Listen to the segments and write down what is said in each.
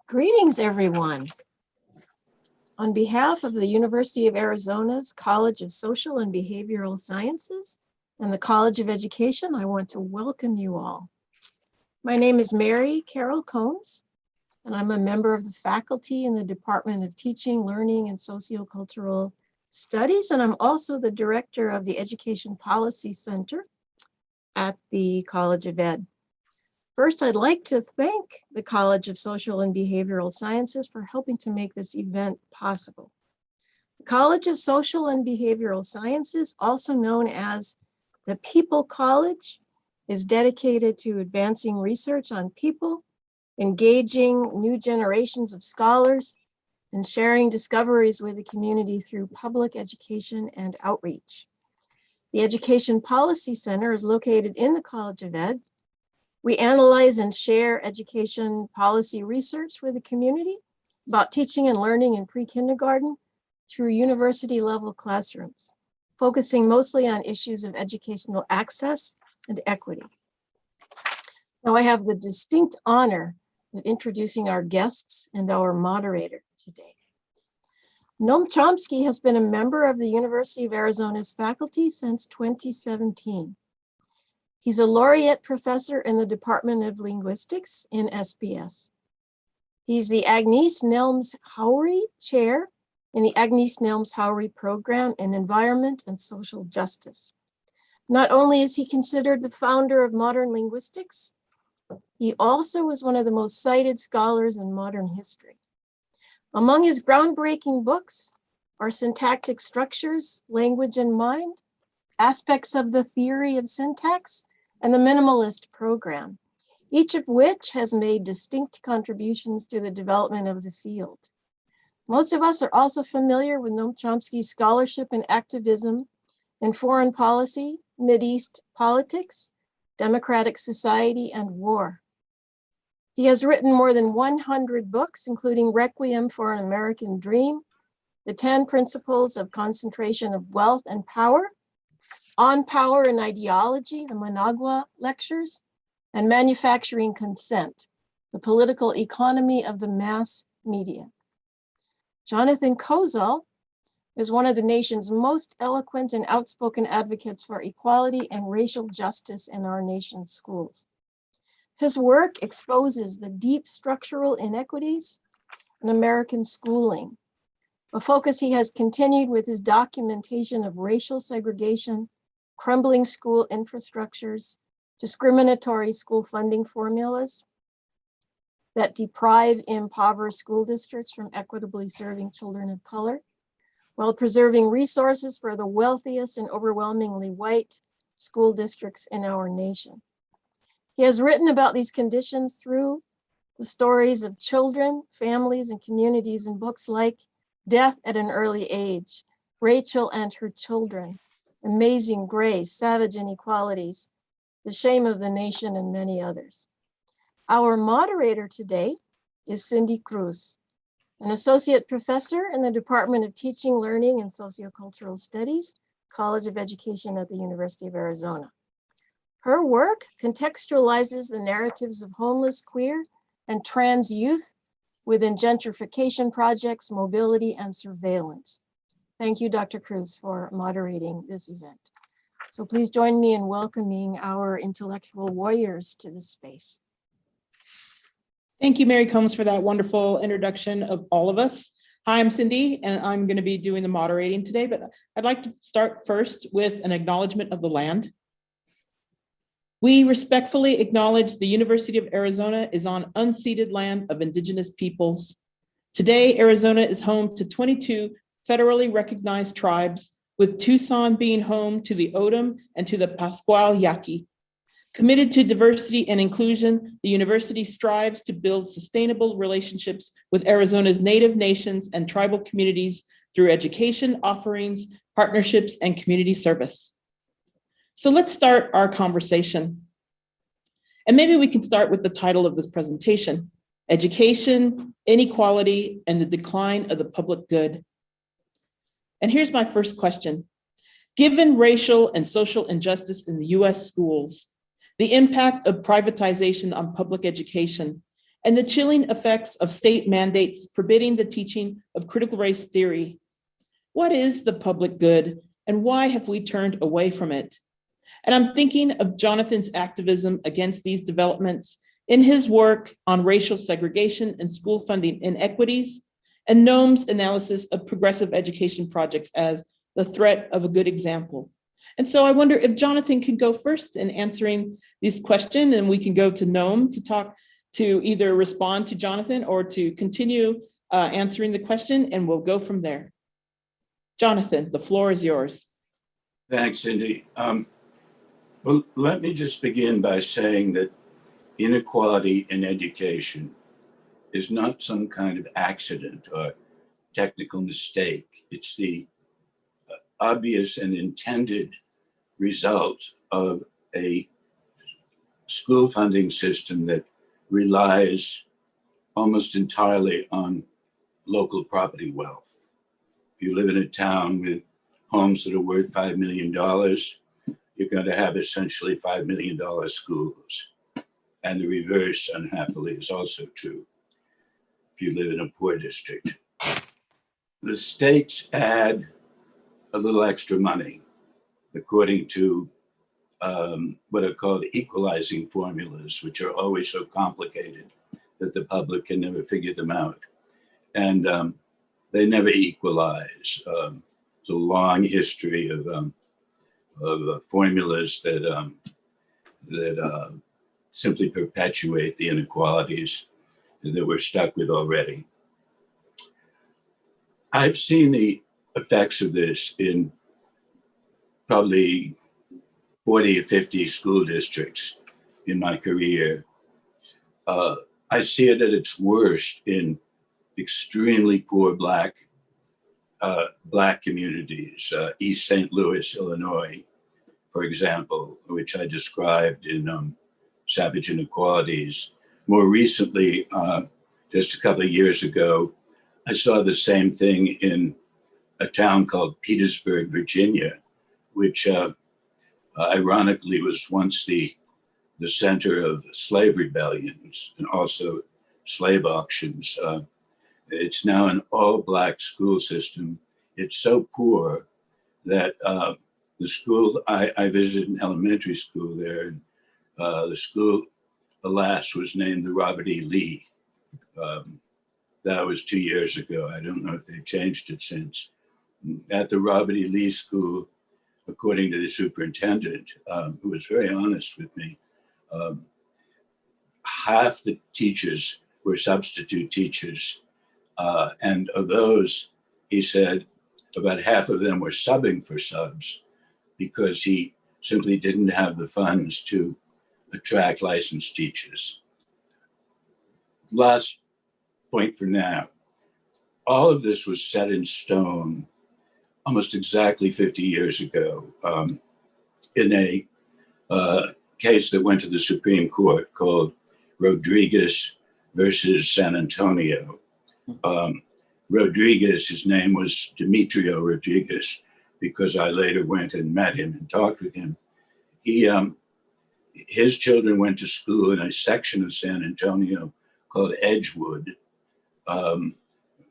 Greetings, everyone. On behalf of the University of Arizona's College of Social and Behavioral Sciences and the College of Education, I want to welcome you all. My name is Mary Carol Combs, and I'm a member of the faculty in the Department of Teaching, Learning, and Sociocultural Studies, and I'm also the director of the Education Policy Center at the College of Ed. First, I'd like to thank the College of Social and Behavioral Sciences for helping to make this event possible. The College of Social and Behavioral Sciences, also known as the People College, is dedicated to advancing research on people, engaging new generations of scholars, and sharing discoveries with the community through public education and outreach. The Education Policy Center is located in the College of Ed. We analyze and share education policy research with the community about teaching and learning in pre-kindergarten through university-level classrooms, focusing mostly on issues of educational access and equity. Now I have the distinct honor of introducing our guests and our moderator today. Noam Chomsky has been a member of the University of Arizona's faculty since 2017. He's a laureate professor in the Department of Linguistics in SPS. He's the Agnes Nelms-Haury Chair in the Agnes Nelms-Haury Program in Environment and Social Justice. Not only is he considered the founder of modern linguistics, he also is one of the most cited scholars in modern history. Among his groundbreaking books are Syntactic Structures, Language and Mind, Aspects of the Theory of Syntax, and the Minimalist Program, each of which has made distinct contributions to the development of the field. Most of us are also familiar with Noam Chomsky's scholarship and activism in foreign policy, Mideast politics, democratic society, and war. He has written more than 100 books, including Requiem for an American Dream, The 10 Principles of Concentration of Wealth and Power, On Power and Ideology, the Managua Lectures, and Manufacturing Consent, the Political Economy of the Mass Media. Chomsky Kozol is one of the nation's most eloquent and outspoken advocates for equality and racial justice in our nation's schools. His work exposes the deep structural inequities in American schooling, a focus he has continued with his documentation of racial segregation, crumbling school infrastructures, discriminatory school funding formulas that deprive impoverished school districts from equitably serving children of color, while preserving resources for the wealthiest and overwhelmingly white school districts in our nation. He has written about these conditions through the stories of children, families, and communities in books like Death at an Early Age, Rachel and Her Children, Amazing Grace, Savage Inequalities, The Shame of the Nation, and many others. Our moderator today is Cindy Cruz, an associate professor in the Department of Teaching, Learning, and Sociocultural Studies, College of Education at the University of Arizona. Her work contextualizes the narratives of homeless, queer, and trans youth within gentrification projects, mobility, and surveillance. Thank you, Dr. Cruz, for moderating this event. So please join me in welcoming our intellectual warriors to this space. Thank you, Mary Combs, for that wonderful introduction of all of us. Hi, I'm Cindy, and I'm going to be doing the moderating today, but I'd like to start first with an acknowledgement of the land. We respectfully acknowledge the University of Arizona is on unceded land of Indigenous peoples. Today, Arizona is home to 22 federally recognized tribes, with Tucson being home to the Odom and to the Pascual Yaqui. Committed to diversity and inclusion, the university strives to build sustainable relationships with Arizona's Native nations and tribal communities through education offerings, partnerships, and community service. So let's start our conversation. And maybe we can start with the title of this presentation, Education, Inequality, and the Decline of the Public Good. And here's my first question. Given racial and social injustice in the US schools, the impact of privatization on public education, and the chilling effects of state mandates forbidding the teaching of critical race theory. What is the public good, and why have we turned away from it? And I'm thinking of Jonathan's activism against these developments in his work on racial segregation and school funding inequities, and Noam's analysis of progressive education projects as the threat of a good example. And so I wonder if Jonathan can go first in answering these questions, and we can go to Noam to either respond to Jonathan or to continue answering the question, and we'll go from there. Jonathan, the floor is yours. Thanks, Cindy. Well, let me just begin by saying that inequality in education is not some kind of accident or technical mistake. It's the obvious and intended result of a school funding system that relies almost entirely on local property wealth. If you live in a town with homes that are worth $5 million, you're going to have essentially $5 million schools. And the reverse, unhappily, is also true if you live in a poor district. The states add a little extra money according to what are called equalizing formulas, which are always so complicated that the public can never figure them out. And they never equalize. It's a long history of formulas that simply perpetuate the inequalities that we're stuck with already. I've seen the effects of this in probably 40 or 50 school districts in my career. I see it at its worst in extremely poor Black communities, East St. Louis, Illinois, for example, which I described in Savage Inequalities. More recently, just a couple of years ago, I saw the same thing in a town called Petersburg, Virginia, which ironically was once the center of slave rebellions and also slave auctions. It's now an all-Black school system. It's so poor that the school, I visited an elementary school there, and the school, alas, was named the Robert E. Lee. That was 2 years ago. I don't know if they've changed it since. At the Robert E. Lee School, according to the superintendent, who was very honest with me, half the teachers were substitute teachers. And of those, he said, about half of them were subbing for subs because he simply didn't have the funds to attract licensed teachers. Last point for now. All of this was set in stone almost exactly 50 years ago in a case that went to the Supreme Court called Rodriguez versus San Antonio. Rodriguez, his name was Demetrio Rodriguez, because I later went and met him and talked with him. His children went to school in a section of San Antonio called Edgewood,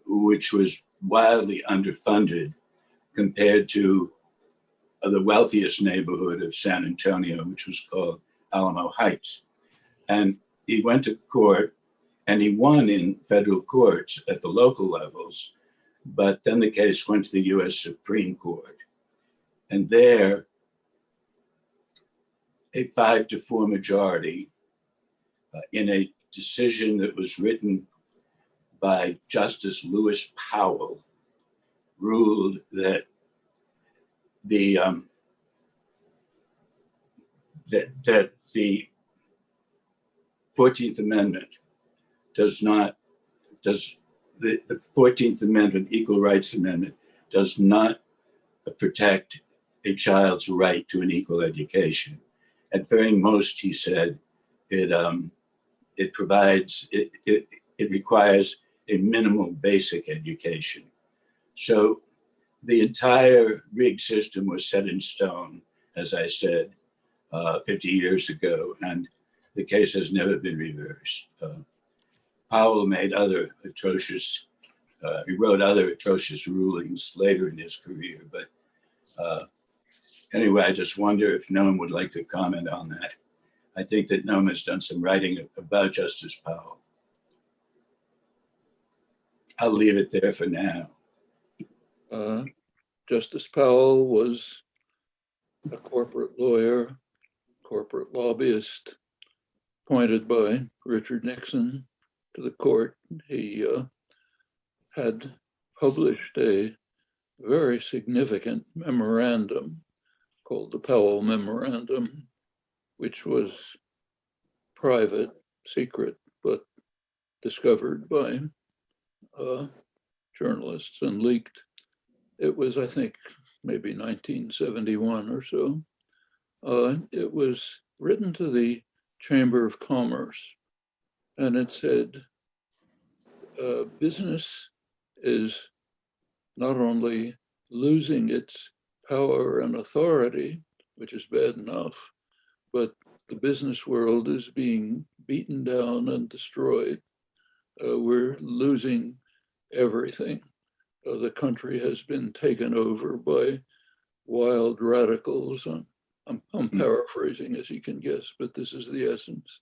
which was wildly underfunded compared to the wealthiest neighborhood of San Antonio, which was called Alamo Heights. And he went to court and he won in federal courts at the local levels, but then the case went to the US Supreme Court. And there, a 5-4 majority in a decision that was written by Justice Lewis Powell ruled that the 14th Amendment the 14th Amendment, Equal Rights Amendment, does not protect a child's right to an equal education. At very most, he said, it requires a minimal basic education. So the entire rigged system was set in stone, as I said, 50 years ago, and the case has never been reversed. Powell made other atrocious, he wrote other atrocious rulings later in his career. But anyway, I just wonder if Noam would like to comment on that. I think that Noam has done some writing about Justice Powell. I'll leave it there for now. Justice Powell was a corporate lawyer, corporate lobbyist, appointed by Richard Nixon to the court. He had published a very significant memorandum called the Powell Memorandum, which was private, secret, but discovered by journalists and leaked. It was, I think, maybe 1971 or so. It was written to the Chamber of Commerce, and it said, business is not only losing its power and authority, which is bad enough, but the business world is being beaten down and destroyed. We're losing everything. The country has been taken over by wild radicals. I'm paraphrasing, as you can guess, but this is the essence.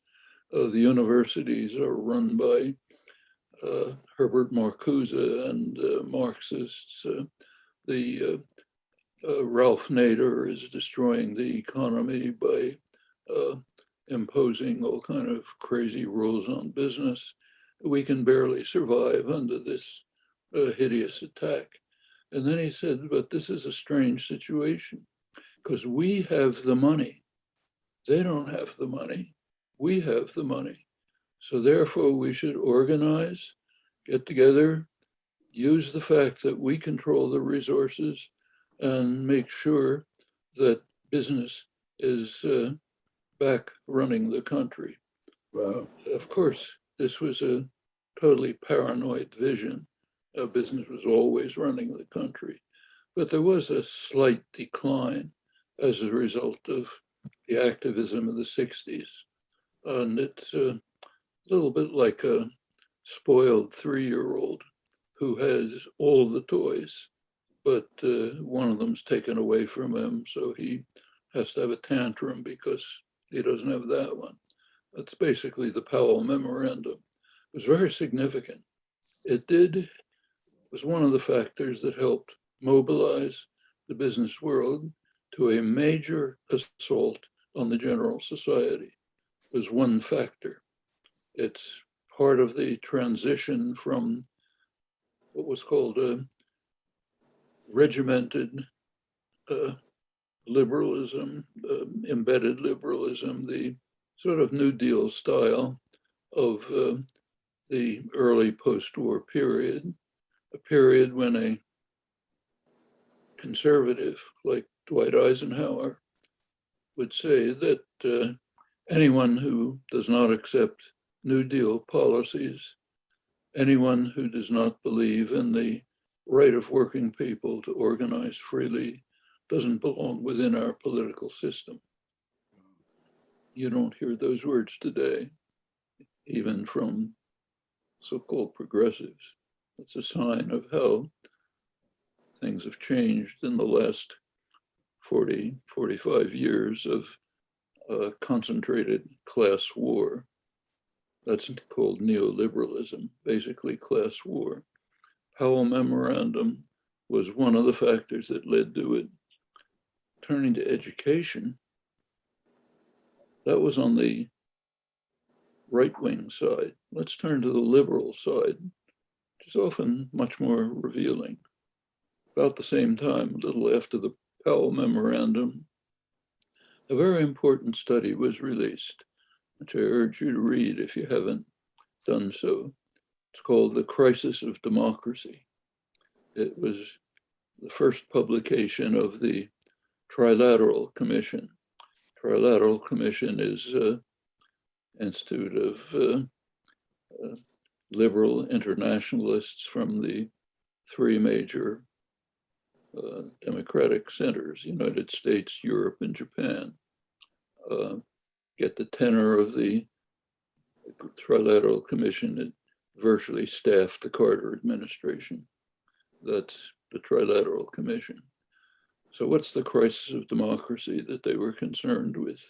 The universities are run by Herbert Marcuse and Marxists. Ralph Nader is destroying the economy by imposing all kind of crazy rules on business. We can barely survive under this hideous attack. And then he said, but this is a strange situation because we have the money. They don't have the money. We have the money. So therefore we should organize, get together, use the fact that we control the resources and make sure that business is back running the country. Wow. Of course, this was a totally paranoid vision. Business was always running the country. But there was a slight decline as a result of the activism of the 60s. And it's a little bit like a spoiled 3-year-old who has all the toys, but one of them's taken away from him, so he has to have a tantrum because he doesn't have that one. That's basically the Powell Memorandum. It was very significant. It was one of the factors that helped mobilize the business world to a major assault on the general society. It was one factor. It's part of the transition from what was called a regimented liberalism, embedded liberalism, the sort of New Deal style of the early post-war period, a period when a conservative like Dwight Eisenhower would say that anyone who does not accept New Deal policies, anyone who does not believe in the right of working people to organize freely doesn't belong within our political system. You don't hear those words today, even from so-called progressives. It's a sign of how things have changed in the last 40, 45 years of concentrated class war. That's called neoliberalism, basically class war. Powell Memorandum was one of the factors that led to it. Turning to education, that was on the right-wing side. Let's turn to the liberal side, which is often much more revealing. About the same time, a little after the Powell Memorandum, a very important study was released, which I urge you to read if you haven't done so. It's called The Crisis of Democracy. It was the first publication of the Trilateral Commission. Trilateral Commission is an institute of liberal internationalists from the three major democratic centers, United States, Europe, and Japan. Get the tenor of the Trilateral Commission. It virtually staffed the Carter administration. That's the Trilateral Commission. So what's the crisis of democracy that they were concerned with?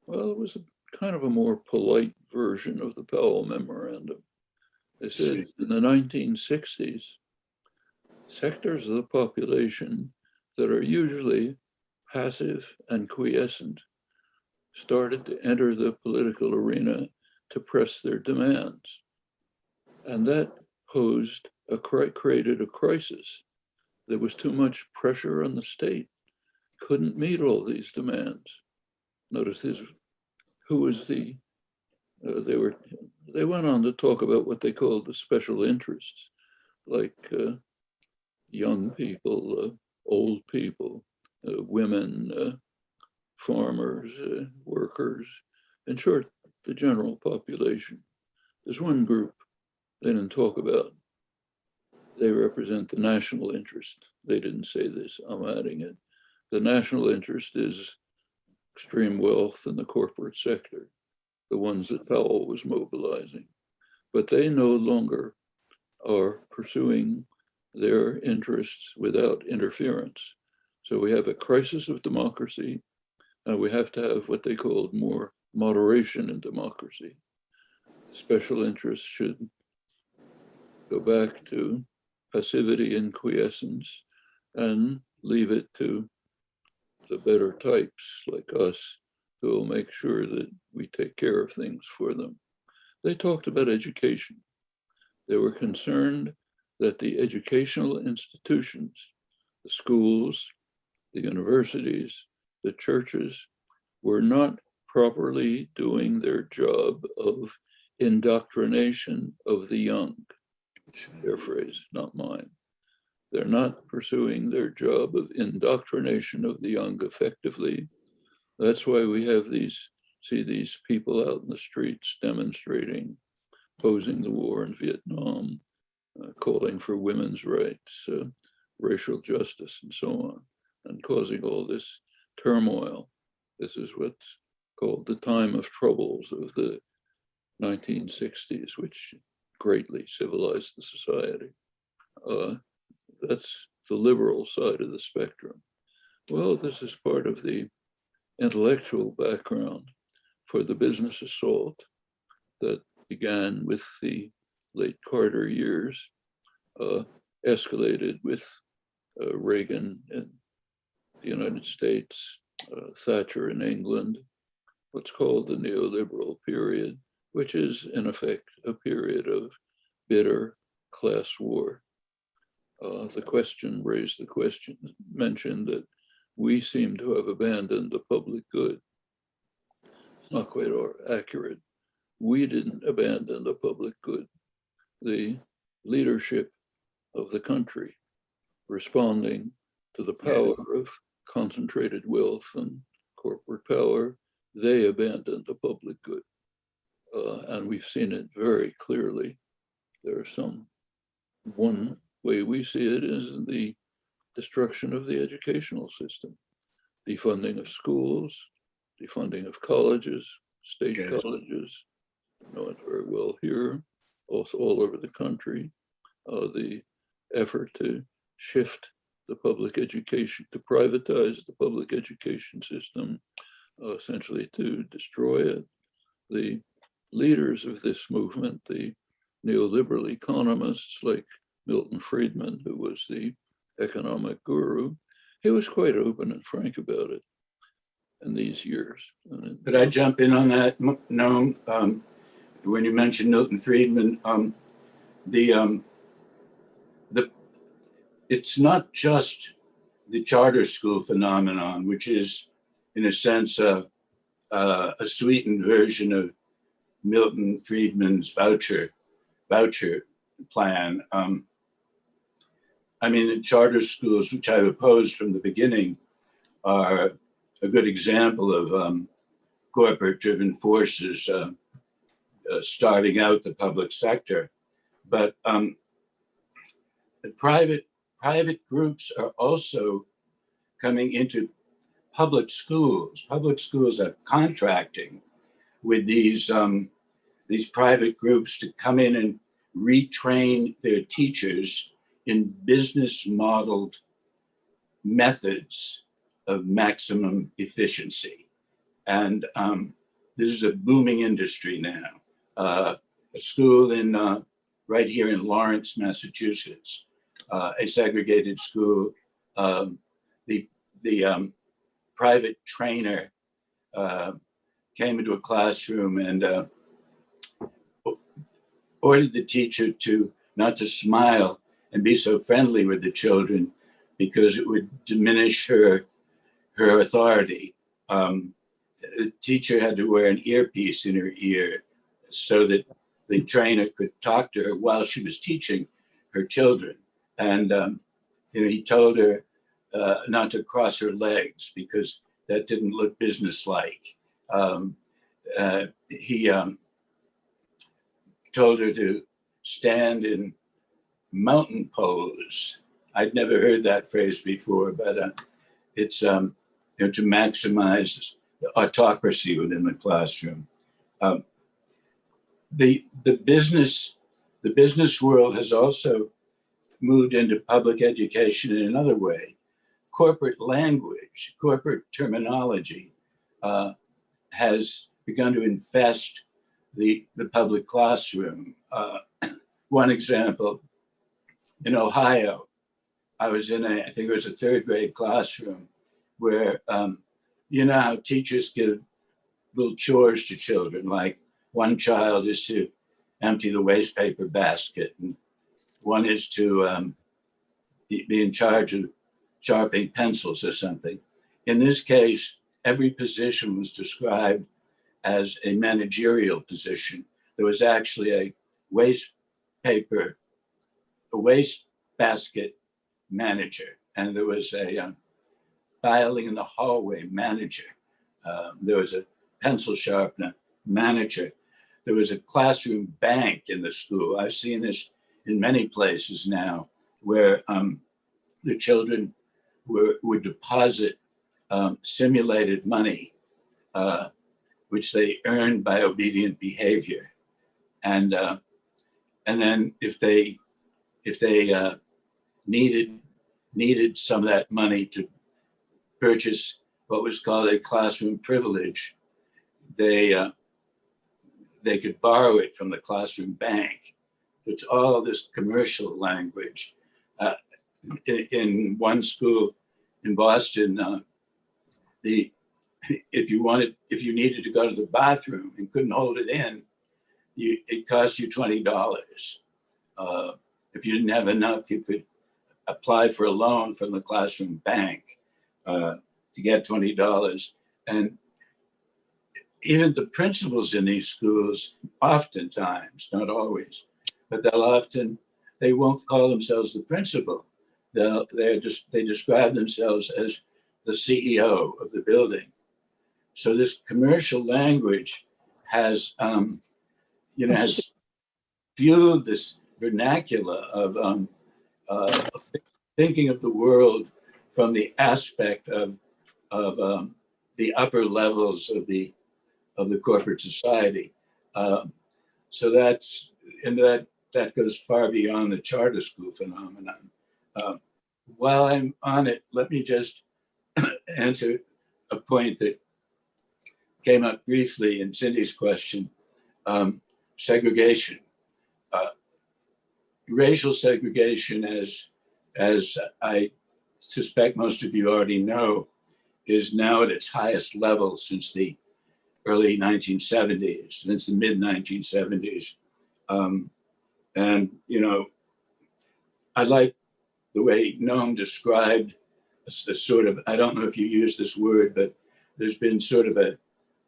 Well, it was kind of a more polite version of the Powell Memorandum. They said in the 1960s, sectors of the population that are usually passive and quiescent started to enter the political arena to press their demands. And that created a crisis. There was too much pressure on the state, couldn't meet all these demands. Notice this, who was the, they went on to talk about what they called the special interests, like young people, old people, women, farmers, workers, in short, the general population. There's one group they didn't talk about. They represent the national interest. They didn't say this, I'm adding it. The national interest is extreme wealth in the corporate sector, the ones that Powell was mobilizing. But they no longer are pursuing their interests without interference. So we have a crisis of democracy, and we have to have what they called more moderation in democracy. Special interests should go back to passivity and quiescence and leave it to the better types like us who will make sure that we take care of things for them. They talked about education. They were concerned that the educational institutions, the schools, the universities, the churches, were not properly doing their job of indoctrination of the young. Their phrase, not mine. They're not pursuing their job of indoctrination of the young effectively. That's why we have these people out in the streets demonstrating, opposing the war in Vietnam, calling for women's rights, racial justice, and so on, and causing all this turmoil. This is what's called the time of troubles of the 1960s, which greatly civilized the society. That's the liberal side of the spectrum. Well, this is part of the intellectual background for the business assault that began with the late Carter years, escalated with Reagan in the United States, Thatcher in England, what's called the neoliberal period, which is in effect a period of bitter class war. The question mentioned that we seem to have abandoned the public good. It's not quite accurate. We didn't abandon the public good. The leadership of the country, responding to the power of concentrated wealth and corporate power, they abandoned the public good. And we've seen it very clearly. There are one way we see it is the destruction of the educational system, defunding of schools, defunding of colleges, state colleges, you know it very well here, also all over the country, the effort to shift the public education, to privatize the public education system, essentially to destroy it. The leaders of this movement, the neoliberal economists like Milton Friedman, who was the economic guru, he was quite open and frank about it in these years. Could I jump in on that, Noam? When you mentioned Milton Friedman, it's not just the charter school phenomenon, which is, in a sense, a sweetened version of Milton Friedman's voucher plan. I mean, the charter schools, which I've opposed from the beginning, are a good example of corporate-driven forces starting out the public sector. But the private groups are also coming into public schools. Public schools are contracting with these private groups to come in and retrain their teachers in business modeled methods of maximum efficiency. And this is a booming industry now. A school in right here in Lawrence, Massachusetts, a segregated school. The private trainer came into a classroom and ordered the teacher to not to smile and be so friendly with the children because it would diminish her authority. The teacher had to wear an earpiece in her ear so that the trainer could talk to her while she was teaching her children. And he told her not to cross her legs because that didn't look businesslike. He told her to stand in mountain pose. I'd never heard that phrase before, but it's to maximize the autocracy within the classroom. The business world has also moved into public education in another way. Corporate language, corporate terminology has begun to infest the public classroom. One example, in Ohio, I was in I think it was a third grade classroom where, how teachers give little chores to children, like one child is to empty the waste paper basket, and one is to be in charge of sharpening pencils or something. In this case, every position was described as a managerial position. There was actually a waste basket manager, and there was a filing in the hallway manager. There was a pencil sharpener manager. There was a classroom bank in the school. I've seen this in many places now, where the children would deposit simulated money, which they earned by obedient behavior, and then if they needed some of that money to purchase what was called a classroom privilege, they could borrow it from the classroom bank. It's all this commercial language. In one school in Boston, if you needed to go to the bathroom and couldn't hold it in, it cost you $20. If you didn't have enough, you could apply for a loan from the classroom bank to get $20. And even the principals in these schools, oftentimes, not always, but they won't call themselves the principal. They describe themselves as the CEO of the building. So this commercial language has fueled this vernacular of thinking of the world from the aspect of the upper levels of the corporate society. So that goes far beyond the charter school phenomenon. While I'm on it, let me just answer a point that came up briefly in Cindy's question. Segregation. Racial segregation, as I suspect most of you already know, is now at its highest level since the early 1970s, since the mid 1970s. And, I like the way Noam described the sort of, I don't know if you use this word, but there's been sort of a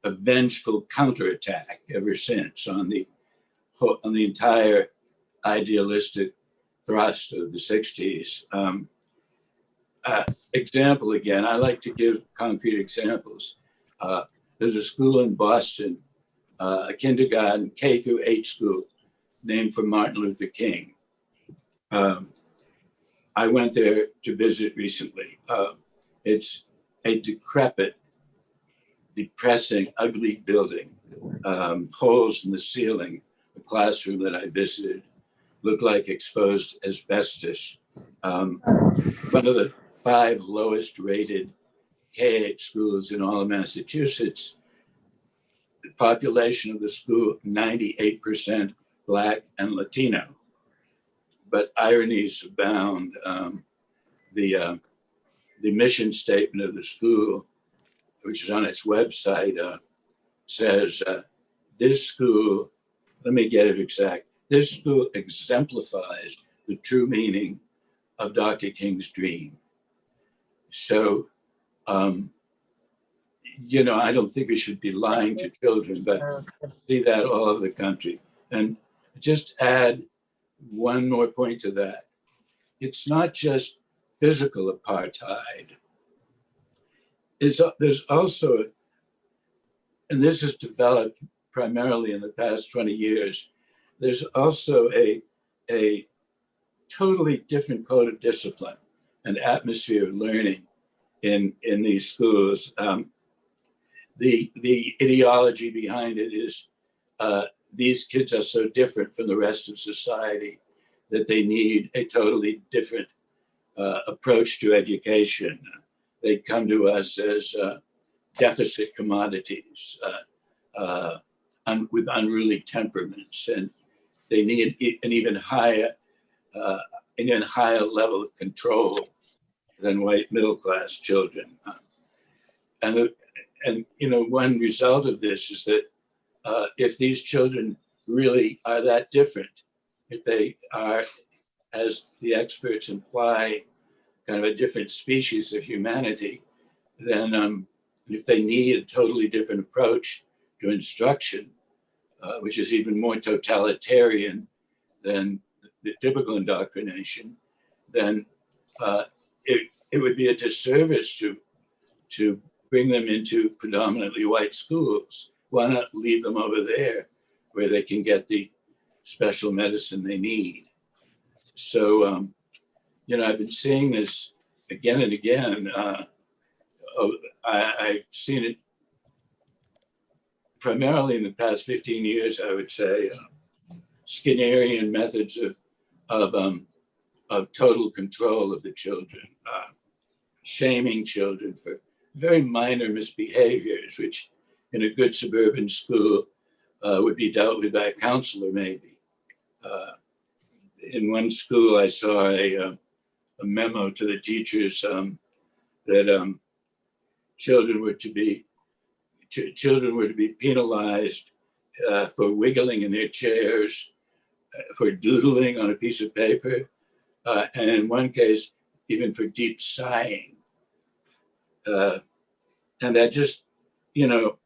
vengeful counterattack ever since on the entire idealistic thrust of the 60s. Example again, I like to give concrete examples. There's a school in Boston, a kindergarten, K through 8 school, named for Martin Luther King. I went there to visit recently. It's a decrepit, depressing, ugly building, holes in the ceiling, the classroom that I visited. looked like exposed asbestos. One of the 5 lowest rated K-8 schools in all of Massachusetts. The population of the school, 98% Black and Latino. But ironies abound. The mission statement of the school, which is on its website, says, this school, let me get it exact, this school exemplifies the true meaning of Dr. King's dream. So, you know, I don't think we should be lying to children, but see that all over the country. And just add one more point to that. It's not just physical apartheid. There's also, and this has developed primarily in the past 20 years, there's also a totally different code of discipline and atmosphere of learning in these schools. The ideology behind it is these kids are so different from the rest of society that they need a totally different approach to education. They come to us as deficit commodities with unruly temperaments, and they need an even higher level of control than white middle class children. And you know, one result of this is that if these children really are that different, if they are, as the experts imply, kind of a different species of humanity, then if they need a totally different approach to instruction, which is even more totalitarian than the typical indoctrination, then it would be a disservice to bring them into predominantly white schools. Why not leave them over there where they can get the special medicine they need? So, you know, I've been seeing this again and again. I've seen it primarily in the past 15 years, I would say. Skinnerian methods of total control of the children, shaming children for very minor misbehaviors, which in a good suburban school would be dealt with by a counselor, maybe. In one school, I saw a memo to the teachers that children were to be penalized for wiggling in their chairs, for doodling on a piece of paper, and in one case, even for deep sighing. And that just, you know,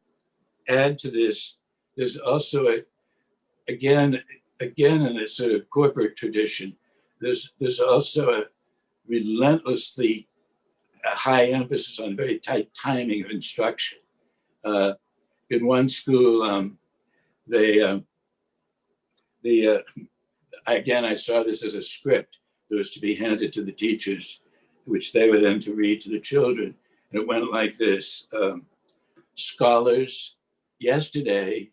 add to this, there's also again in a sort of corporate tradition, there's also a relentlessly high emphasis on very tight timing of instruction. In one school, again, I saw this as a script that was to be handed to the teachers, which they were then to read to the children. And it went like this. Scholars, yesterday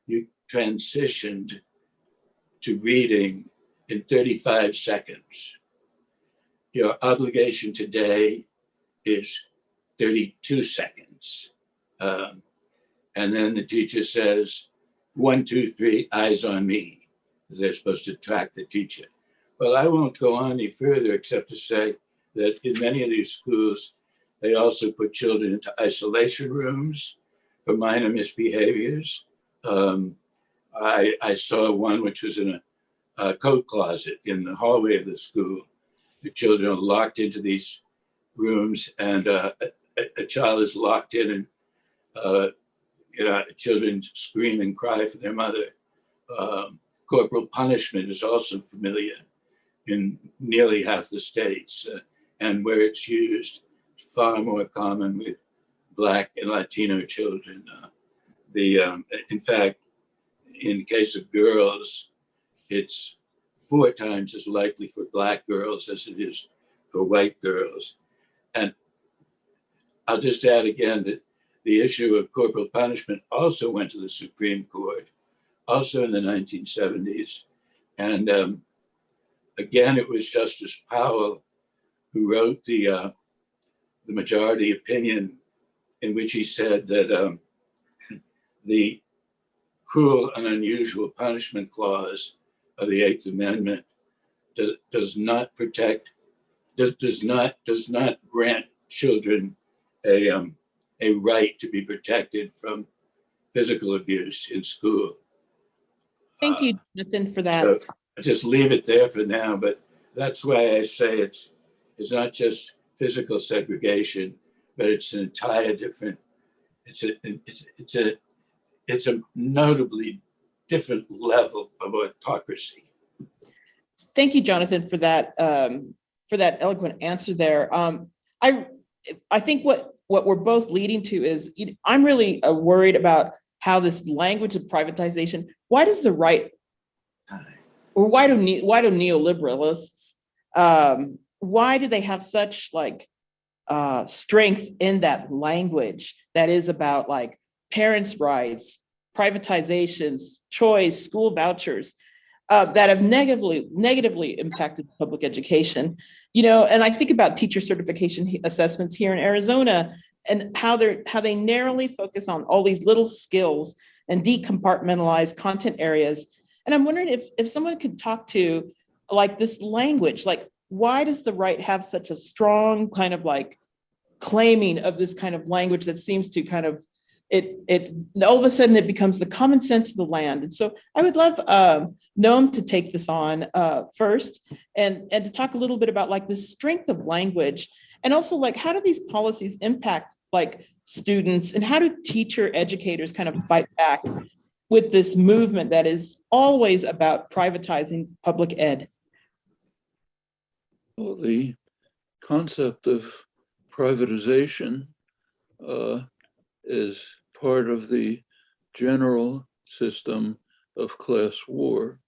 you transitioned to reading in 35 seconds. Your obligation today is 32 seconds. And then the teacher says, 1, 2, 3, eyes on me. They're supposed to track the teacher. Well, I won't go on any further except to say that in many of these schools, they also put children into isolation rooms for minor misbehaviors. I saw one which was in a coat closet in the hallway of the school. The children are locked into these rooms, and a child is locked in, and children scream and cry for their mother. Corporal punishment is also familiar in nearly half the states, and where it's used, far more common with Black and Latino children. In fact, in the case of girls, it's 4 times as likely for Black girls as it is for white girls. And I'll just add again that the issue of corporal punishment also went to the Supreme Court, also in the 1970s. And again, it was Justice Powell who wrote the majority opinion in which he said that the cruel and unusual punishment clause of the Eighth Amendment does not grant children a right to be protected from physical abuse in school. Thank you, Jonathan, for that. So I just leave it there for now, but that's why I say it's not just physical segregation, but it's an entire different, it's a notably different level of autocracy. Thank you, Jonathan, for that eloquent answer there. I think what we're both leading to is, I'm really worried about how this language of privatization. Why does the right, or why do neoliberalists, why do they have such strength in that language that is about parents' rights, privatizations, choice, school vouchers, that have negatively impacted public education? And I think about teacher certification assessments here in Arizona, and how they narrowly focus on all these little skills and decompartmentalize content areas. And I'm wondering if someone could talk to this language, why does the right have such a strong kind of claiming of this kind of language that seems to kind of, it all of a sudden it becomes the common sense of the land. And so I would love Noam to take this on first, and to talk a little bit about the strength of language, and also how do these policies impact students, and how do teacher educators kind of fight back with this movement that is always about privatizing public ed? Well, the concept of privatization is part of the general system of class war.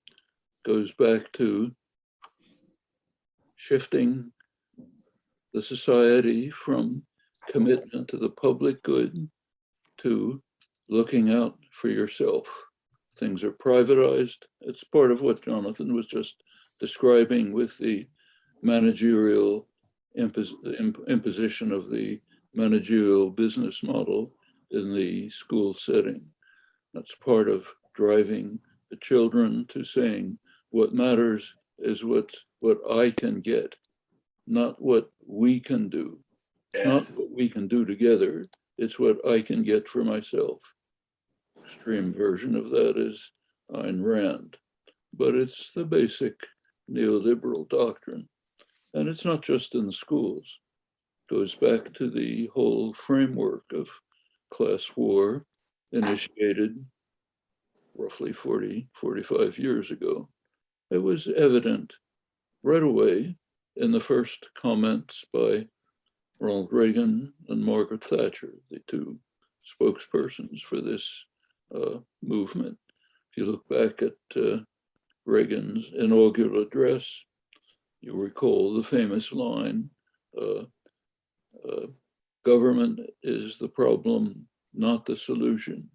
Goes back to shifting the society from commitment to the public good to looking out for yourself. Things are privatized. It's part of what Jonathan was just describing with the managerial imposition of the managerial business model in the school setting. That's part of driving the children to saying, what matters is what I can get, not what we can do. It's not what we can do together, it's what I can get for myself. Extreme version of that is Ayn Rand, but it's the basic neoliberal doctrine. And it's not just in the schools. It goes back to the whole framework of class war initiated roughly 45 years ago. It was evident right away in the first comments by Ronald Reagan and Margaret Thatcher, the two spokespersons for this movement. If you look back at Reagan's inaugural address, you'll recall the famous line, government is the problem, not the solution.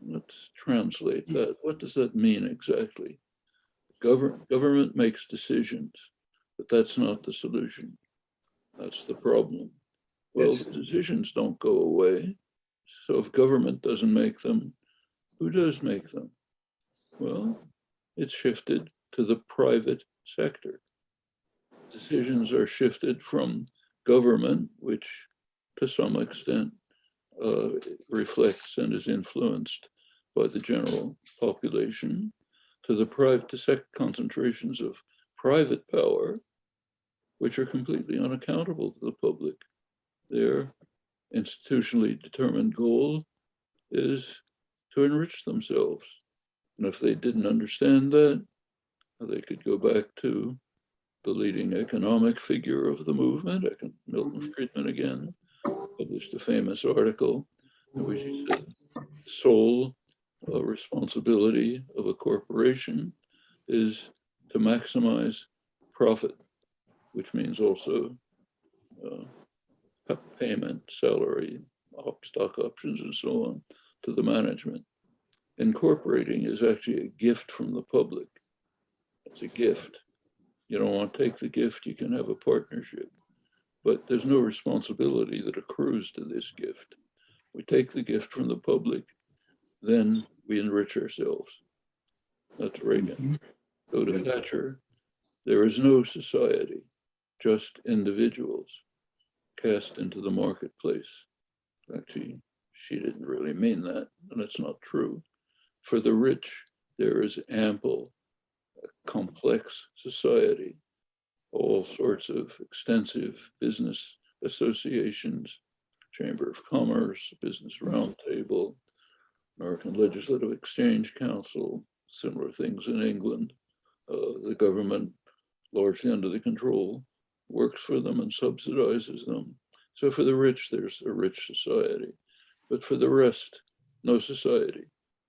Let's translate that. What does that mean exactly? Government makes decisions, but that's not the solution. That's the problem. Well, the decisions don't go away. So if government doesn't make them, who does make them? Well, it's shifted to the private sector. Decisions are shifted from government, which to some extent reflects and is influenced by the general population, to the concentrations of private power, which are completely unaccountable to the public. Their institutionally determined goal is to enrich themselves. And if they didn't understand that, they could go back to the leading economic figure of the movement, Milton Friedman again, published a famous article in which he said the sole responsibility of a corporation is to maximize profit, which means also payment, salary, stock options, and so on to the management. Incorporating is actually a gift from the public. It's a gift. you don't want to take the gift, you can have a partnership. But there's no responsibility that accrues to this gift. We take the gift from the public, then we enrich ourselves. That's Reagan. Go to Thatcher. There is no society, just individuals cast into the marketplace. Actually, she didn't really mean that, and it's not true. For the rich, there is ample, complex society, all sorts of extensive business associations, Chamber of Commerce, Business Roundtable, American Legislative Exchange Council, similar things in England. The government, largely under the control, works for them and subsidizes them. So for the rich, there's a rich society. But for the rest, no society.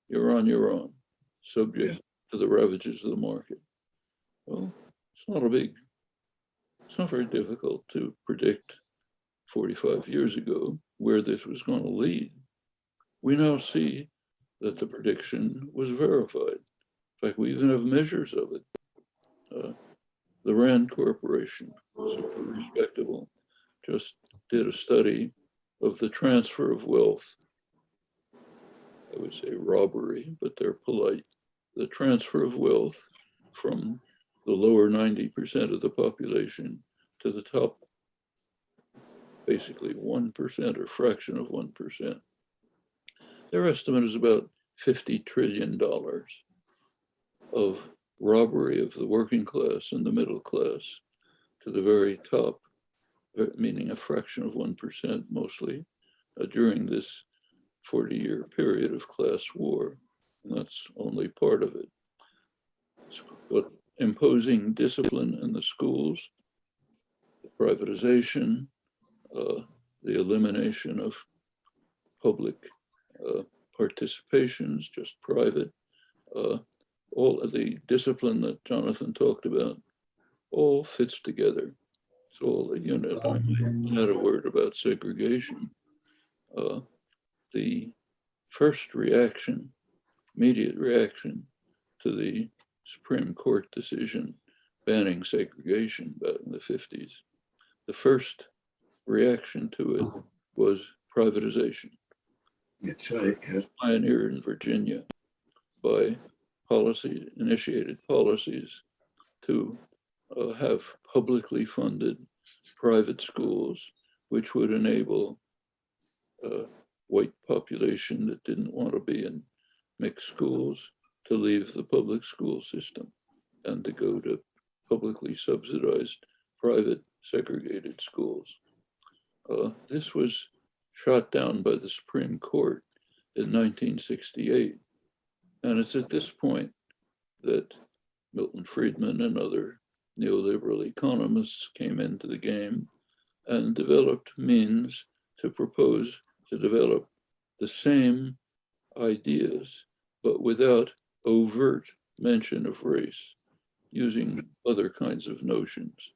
You're on your own, subject to the ravages of the market. Well, it's not very difficult to predict 45 years ago where this was going to lead. We now see that the prediction was verified. In fact, we even have measures of it. The Rand Corporation, super respectable, just did a study of the transfer of wealth. I would say robbery, but they're polite. The transfer of wealth from the lower 90% of the population to the top, basically 1% or fraction of 1%. Their estimate is about $50 trillion of robbery of the working class and the middle class to the very top, meaning a fraction of 1% mostly, during this 40-year period of class war. And that's only part of it. But imposing discipline in the schools, the privatization, the elimination of public participations, just private, all of the discipline that Jonathan talked about, all fits together. It's all a unit. I might add a word about segregation. The first reaction, immediate reaction to the Supreme Court decision banning segregation back in the 50s, the first reaction to it was privatization. That's right. Yes. Pioneered in Virginia by initiated policies to have publicly funded private schools, which would enable a white population that didn't want to be in mixed schools to leave the public school system and to go to publicly subsidized private segregated schools. This was shot down by the Supreme Court in 1968. And it's at this point that Milton Friedman and other neoliberal economists came into the game and developed means to propose to develop the same ideas, but without overt mention of race, using other kinds of notions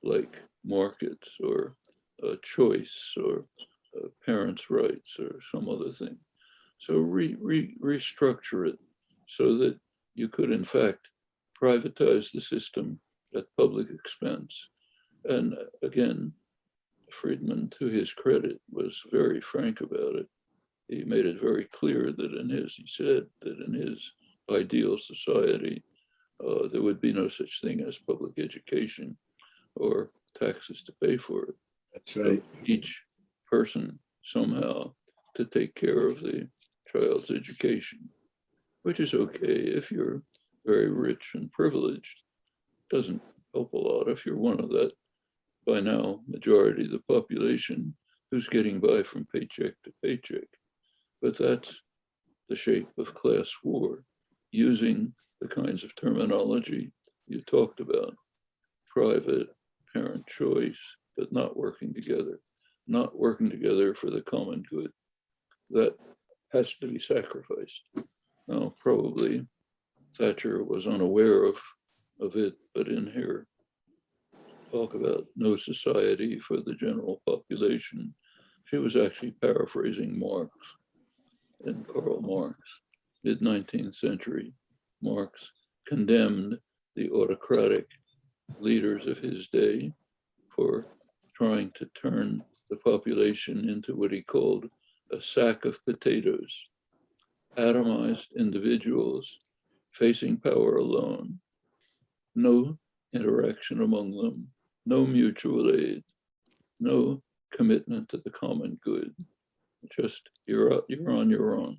like markets or choice or parents' rights or some other thing. So restructure it so that you could, in fact, privatize the system at public expense. And again, Friedman, to his credit, was very frank about it. He made it very clear that he said that in his ideal society, there would be no such thing as public education or taxes to pay for it. That's right. So each person somehow to take care of the child's education, which is okay if you're very rich and privileged. Doesn't help a lot if you're one of that, by now, majority of the population who's getting by from paycheck to paycheck. But that's the shape of class war, using the kinds of terminology you talked about, private, parent choice, but not working together for the common good. That has to be sacrificed. Now, probably Thatcher was unaware of it, but in here, talk about no society for the general population. She was actually paraphrasing Marx and Karl Marx. Mid-19th century, Marx condemned the autocratic leaders of his day for trying to turn the population into what he called a sack of potatoes, atomized individuals facing power alone, no interaction among them, no mutual aid, no commitment to the common good. Just you're on your own.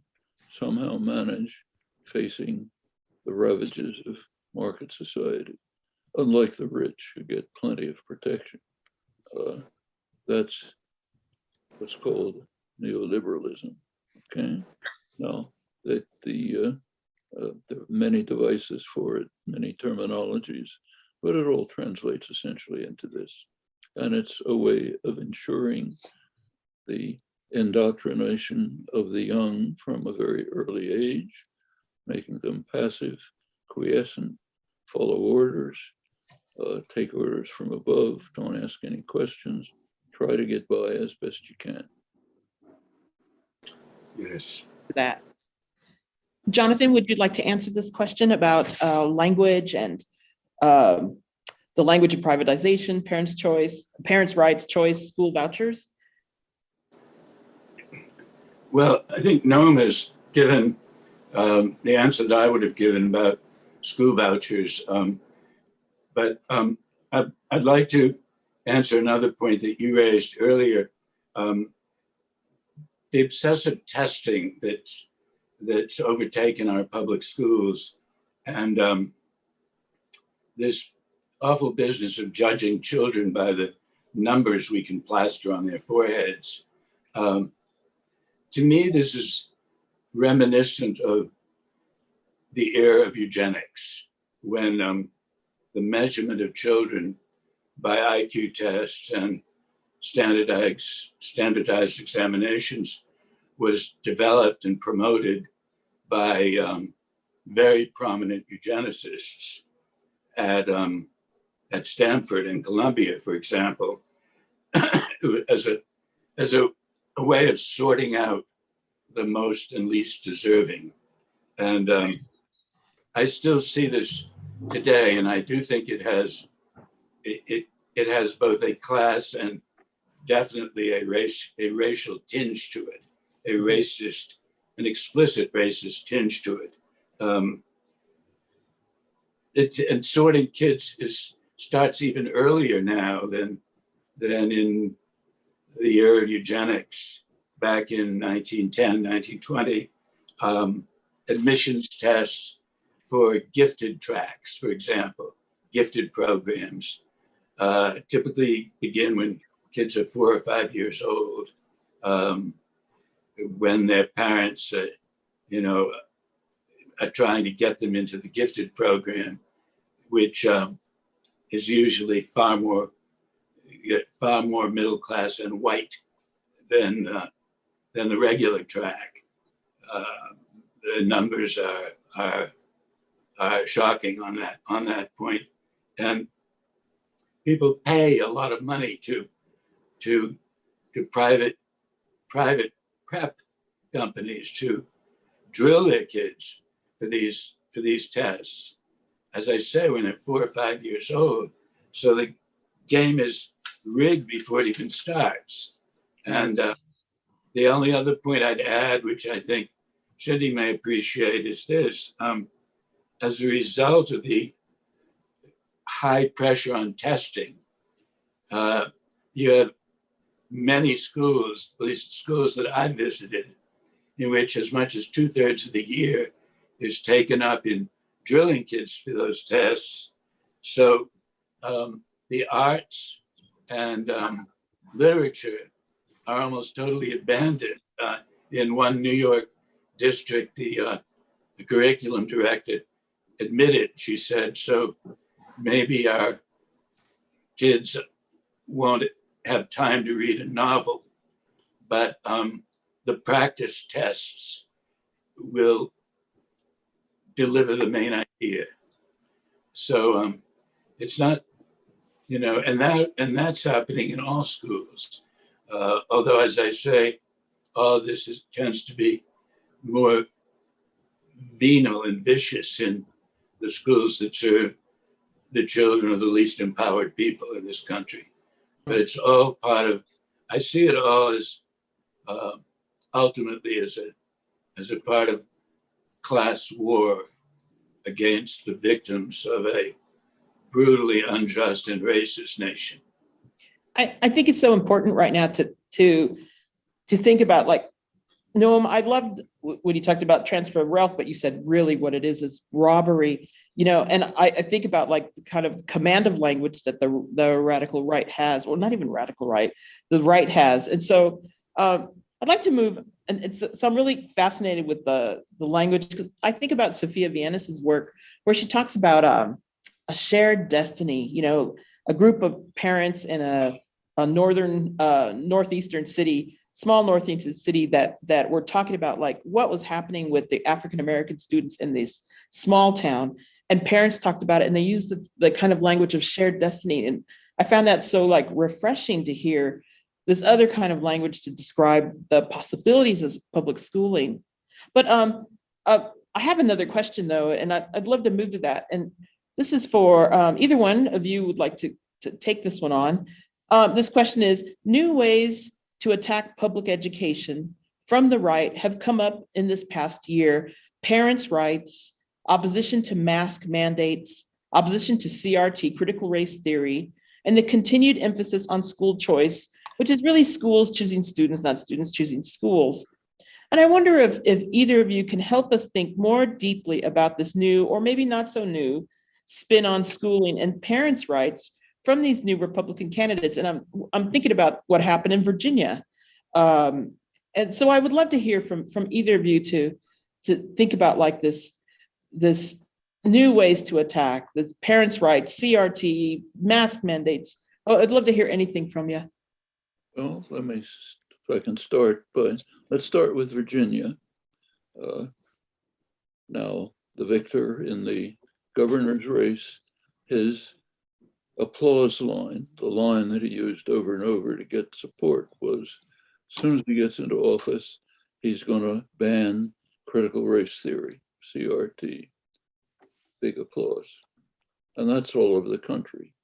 Somehow manage facing the ravages of market society, unlike the rich who get plenty of protection. That's what's called neoliberalism. Okay. Now, there are many devices for it, many terminologies, but it all translates essentially into this. And it's a way of ensuring the indoctrination of the young from a very early age, making them passive, quiescent, follow orders, take orders from above, don't ask any questions, try to get by as best you can. Yes. That. Jonathan, would you like to answer this question about language and the language of privatization, parents' rights, choice, school vouchers? Well, I think Noam has given the answer that I would have given about school vouchers. But I'd like to answer another point that you raised earlier. The obsessive testing that's overtaken our public schools, and this awful business of judging children by the numbers we can plaster on their foreheads. To me, this is reminiscent of the era of eugenics, when the measurement of children by IQ tests and standardized examinations was developed and promoted by very prominent eugenicists at Stanford and Columbia, for example, as a way of sorting out the most and least deserving. And I still see this today, and I do think it has both a class and definitely a racial tinge to it, an explicit racist tinge to it. And sorting kids starts even earlier now than in the era of eugenics back in 1910, 1920. Admissions tests for gifted tracks, for example, gifted programs, typically begin when kids are 4 or 5 years old, when their parents, are trying to get them into the gifted program, which is usually far more middle class and white than the regular track. The numbers are shocking on that point, and people pay a lot of money to private prep companies to drill their kids for these tests. As I say, when they're 4 or 5 years old, so the game is rigged before it even starts. And the only other point I'd add, which I think Cindy may appreciate, is this. As a result of the high pressure on testing, you have many schools, at least schools that I visited, in which as much as 2/3 of the year is taken up in drilling kids for those tests. So the arts and literature are almost totally abandoned. In one New York district, the curriculum director admitted, she said, so maybe our kids won't have time to read a novel, but the practice tests will deliver the main idea. So it's not, and that's happening in all schools. Although, as I say, all this tends to be more venal and vicious in the schools that serve the children of the least empowered people in this country. But it's all part of, I see it all as ultimately as a part of class war against the victims of a brutally unjust and racist nation. I think it's so important right now to think about, like, Noam, I loved when you talked about transfer of wealth, but you said really what it is robbery, and I think about like the kind of command of language that the radical right has, or not even radical right, the right has. And so I'd like to move, and so I'm really fascinated with the language, because I think about Sophia Viannis's work where she talks about a shared destiny, a group of parents in a northeastern city, small northeastern city that were talking about like what was happening with the African-American students in this small town, and parents talked about it, and they used the kind of language of shared destiny. And I found that so like refreshing to hear this other kind of language to describe the possibilities of public schooling. But I have another question though, and I'd love to move to that. And this is for either one of you would like to take this one on. This question is, new ways to attack public education from the right have come up in this past year: parents' rights, opposition to mask mandates, opposition to CRT, critical race theory, and the continued emphasis on school choice, which is really schools choosing students, not students choosing schools. And I wonder if either of you can help us think more deeply about this new, or maybe not so new, spin on schooling and parents' rights from these new Republican candidates. And I'm thinking about what happened in Virginia. And so I would love to hear from either of you to think about like this new ways to attack, the parents' rights, CRT, mask mandates. Oh, I'd love to hear anything from you. Well, if I can start let's start with Virginia. Now, the victor in the governor's race, his applause line, the line that he used over and over to get support, was, as soon as he gets into office, he's going to ban critical race theory, CRT. Big applause. And that's all over the country.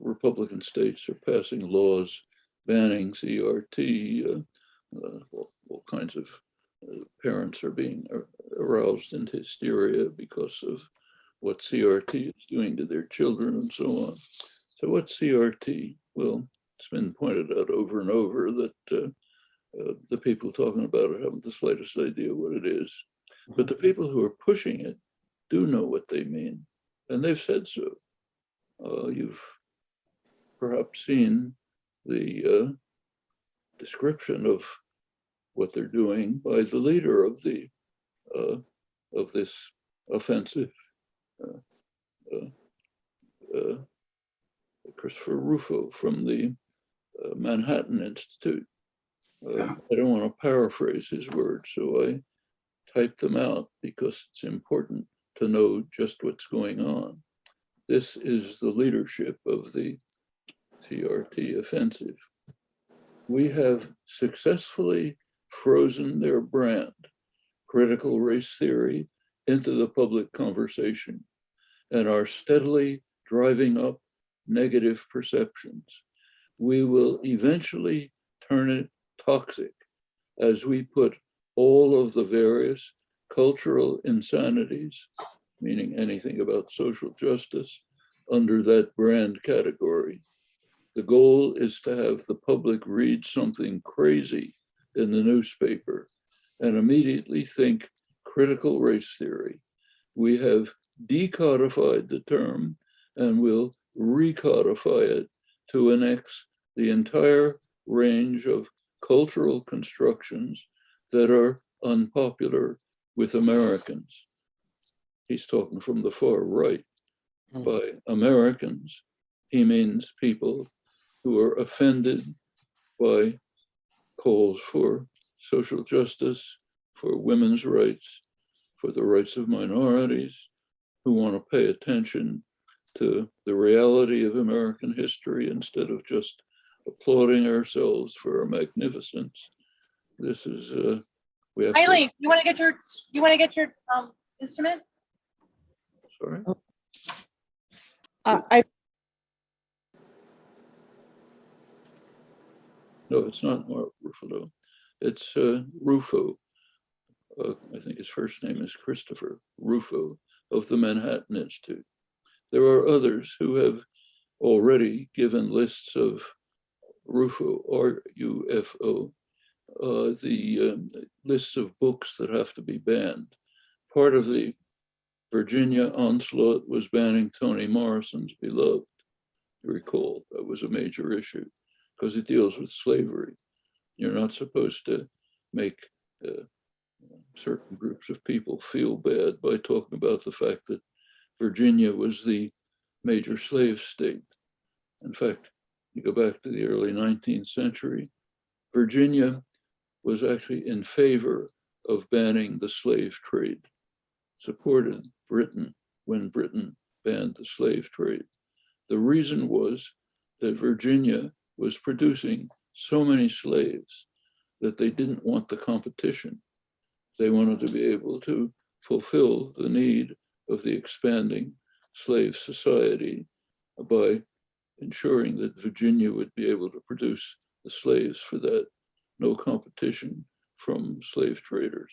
Republican states are passing laws banning CRT. All kinds of parents are being aroused into hysteria because of what CRT is doing to their children and so on. So what's CRT? Well, it's been pointed out over and over that the people talking about it haven't the slightest idea what it is. But the people who are pushing it do know what they mean, and they've said so. You've perhaps seen the description of what they're doing by the leader of this offensive, Christopher Rufo from the Manhattan Institute. I don't want to paraphrase his words, so I typed them out because it's important to know just what's going on. This is the leadership of the CRT offensive. We have successfully frozen their brand, critical race theory, into the public conversation, and are steadily driving up negative perceptions. We will eventually turn it toxic as we put all of the various cultural insanities, meaning anything about social justice, under that brand category. The goal is to have the public read something crazy in the newspaper and immediately think critical race theory. We have decodified the term and will recodify it to annex the entire range of cultural constructions that are unpopular with Americans. He's talking from the far right. By Americans, he means people who are offended by calls for social justice, for women's rights, for the rights of minorities, who want to pay attention to the reality of American history instead of just applauding ourselves for our magnificence. This is we have. Eileen, you want to get your instrument? Sorry? I No, it's not Mark Ruffalo. It's Rufo. I think his first name is Christopher Rufo of the Manhattan Institute. There are others who have already given lists of Rufo, R-U-F-O, the lists of books that have to be banned. Part of the Virginia onslaught was banning Toni Morrison's Beloved. You recall, that was a major issue because it deals with slavery. You're not supposed to make certain groups of people feel bad by talking about the fact that Virginia was the major slave state. In fact, you go back to the early 19th century, Virginia was actually in favor of banning the slave trade, supported Britain when Britain banned the slave trade. The reason was that Virginia was producing so many slaves that they didn't want the competition. They wanted to be able to fulfill the need of the expanding slave society by ensuring that Virginia would be able to produce the slaves for that, no competition from slave traders.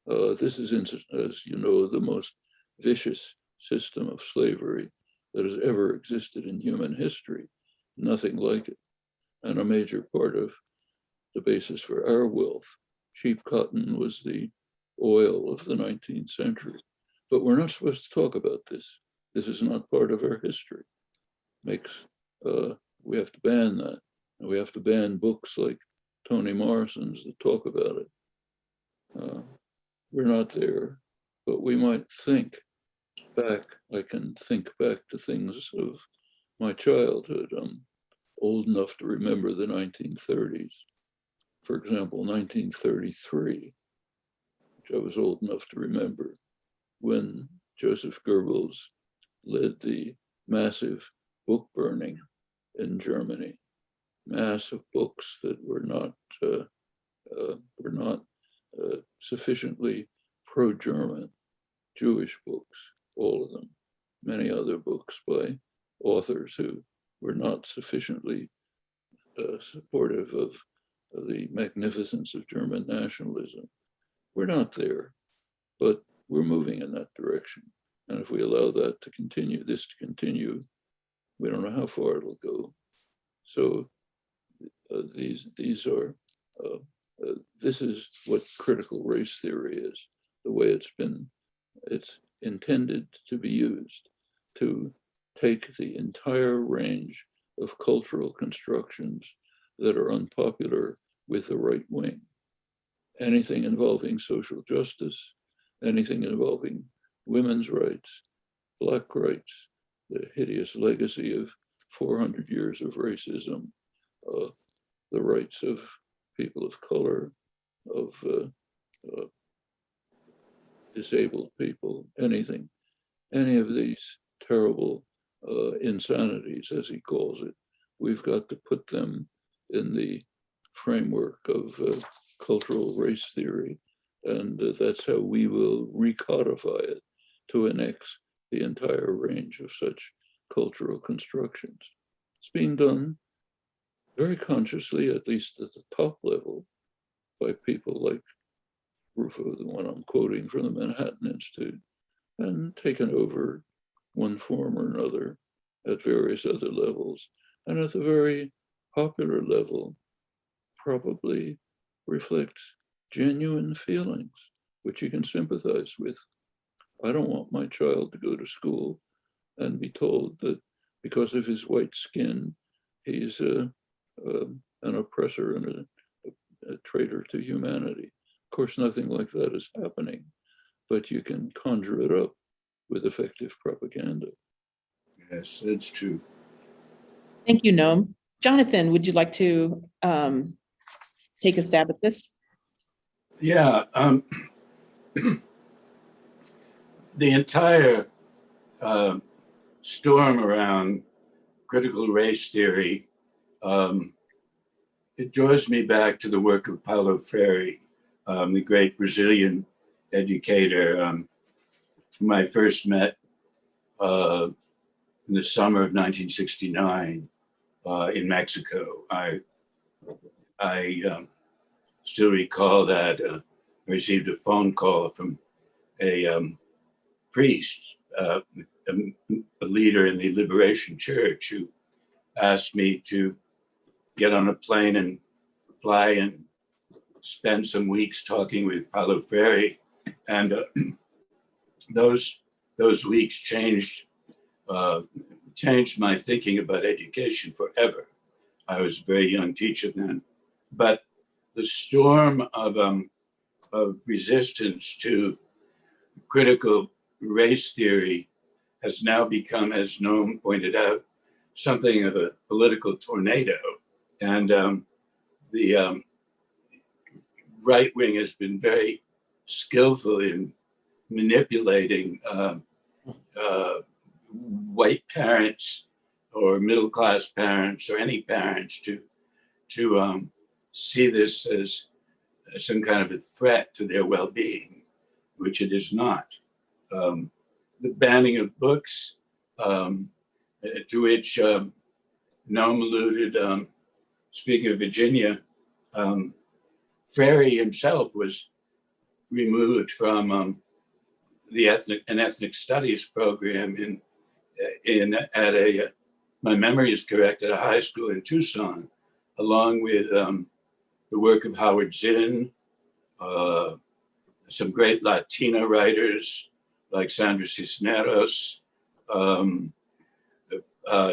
This is, as you know, the most vicious system of slavery that has ever existed in human history, nothing like it, and a major part of the basis for our wealth. Cheap cotton was the oil of the 19th century, but we're not supposed to talk about this. This is not part of our history. We have to ban that, and we have to ban books like Toni Morrison's that talk about it. We're not there, but we might think back. I can think back to things of my childhood. I'm old enough to remember the 1930s. For example, 1933, which I was old enough to remember, when Joseph Goebbels led the massive book burning in Germany, massive books that were not sufficiently pro-German, Jewish books, all of them, many other books by authors who were not sufficiently supportive of the magnificence of German nationalism. We're not there, but we're moving in that direction. And if we allow that to continue, we don't know how far it'll go. So this is what critical race theory is, the way it's intended to be used to take the entire range of cultural constructions that are unpopular with the right wing. Anything involving social justice, anything involving women's rights, Black rights, the hideous legacy of 400 years of racism, the rights of people of color, of disabled people, anything, any of these terrible insanities, as he calls it, we've got to put them in the framework of cultural race theory. And that's how we will recodify it to annex the entire range of such cultural constructions. It's being done very consciously, at least at the top level, by people like Rufo, the one I'm quoting from the Manhattan Institute, and taken over one form or another at various other levels. And at the very popular level, probably reflects genuine feelings, which you can sympathize with. I don't want my child to go to school and be told that because of his white skin, he's an oppressor and a traitor to humanity. Of course, nothing like that is happening, but you can conjure it up with effective propaganda. Yes, that's true. Thank you, Noam. Jonathan, would you like to take a stab at this? Yeah, the entire storm around critical race theory, it draws me back to the work of Paulo Freire, the great Brazilian educator whom I first met in the summer of 1969 in Mexico. I still recall that I received a phone call from a priest, a leader in the Liberation Church, who asked me to get on a plane and fly and spend some weeks talking with Paulo Freire. And those weeks changed my thinking about education forever. I was a very young teacher then, but the storm of resistance to critical race theory has now become, as Noam pointed out, something of a political tornado. And the right wing has been very skillful in manipulating white parents or middle-class parents or any parents to see this as some kind of a threat to their well-being, which it is not. The banning of books, to which Noam alluded, speaking of Virginia, Freire himself was removed from an ethnic studies program at a, my memory is correct, at a high school in Tucson, along with the work of Howard Zinn, some great Latino writers like Sandra Cisneros,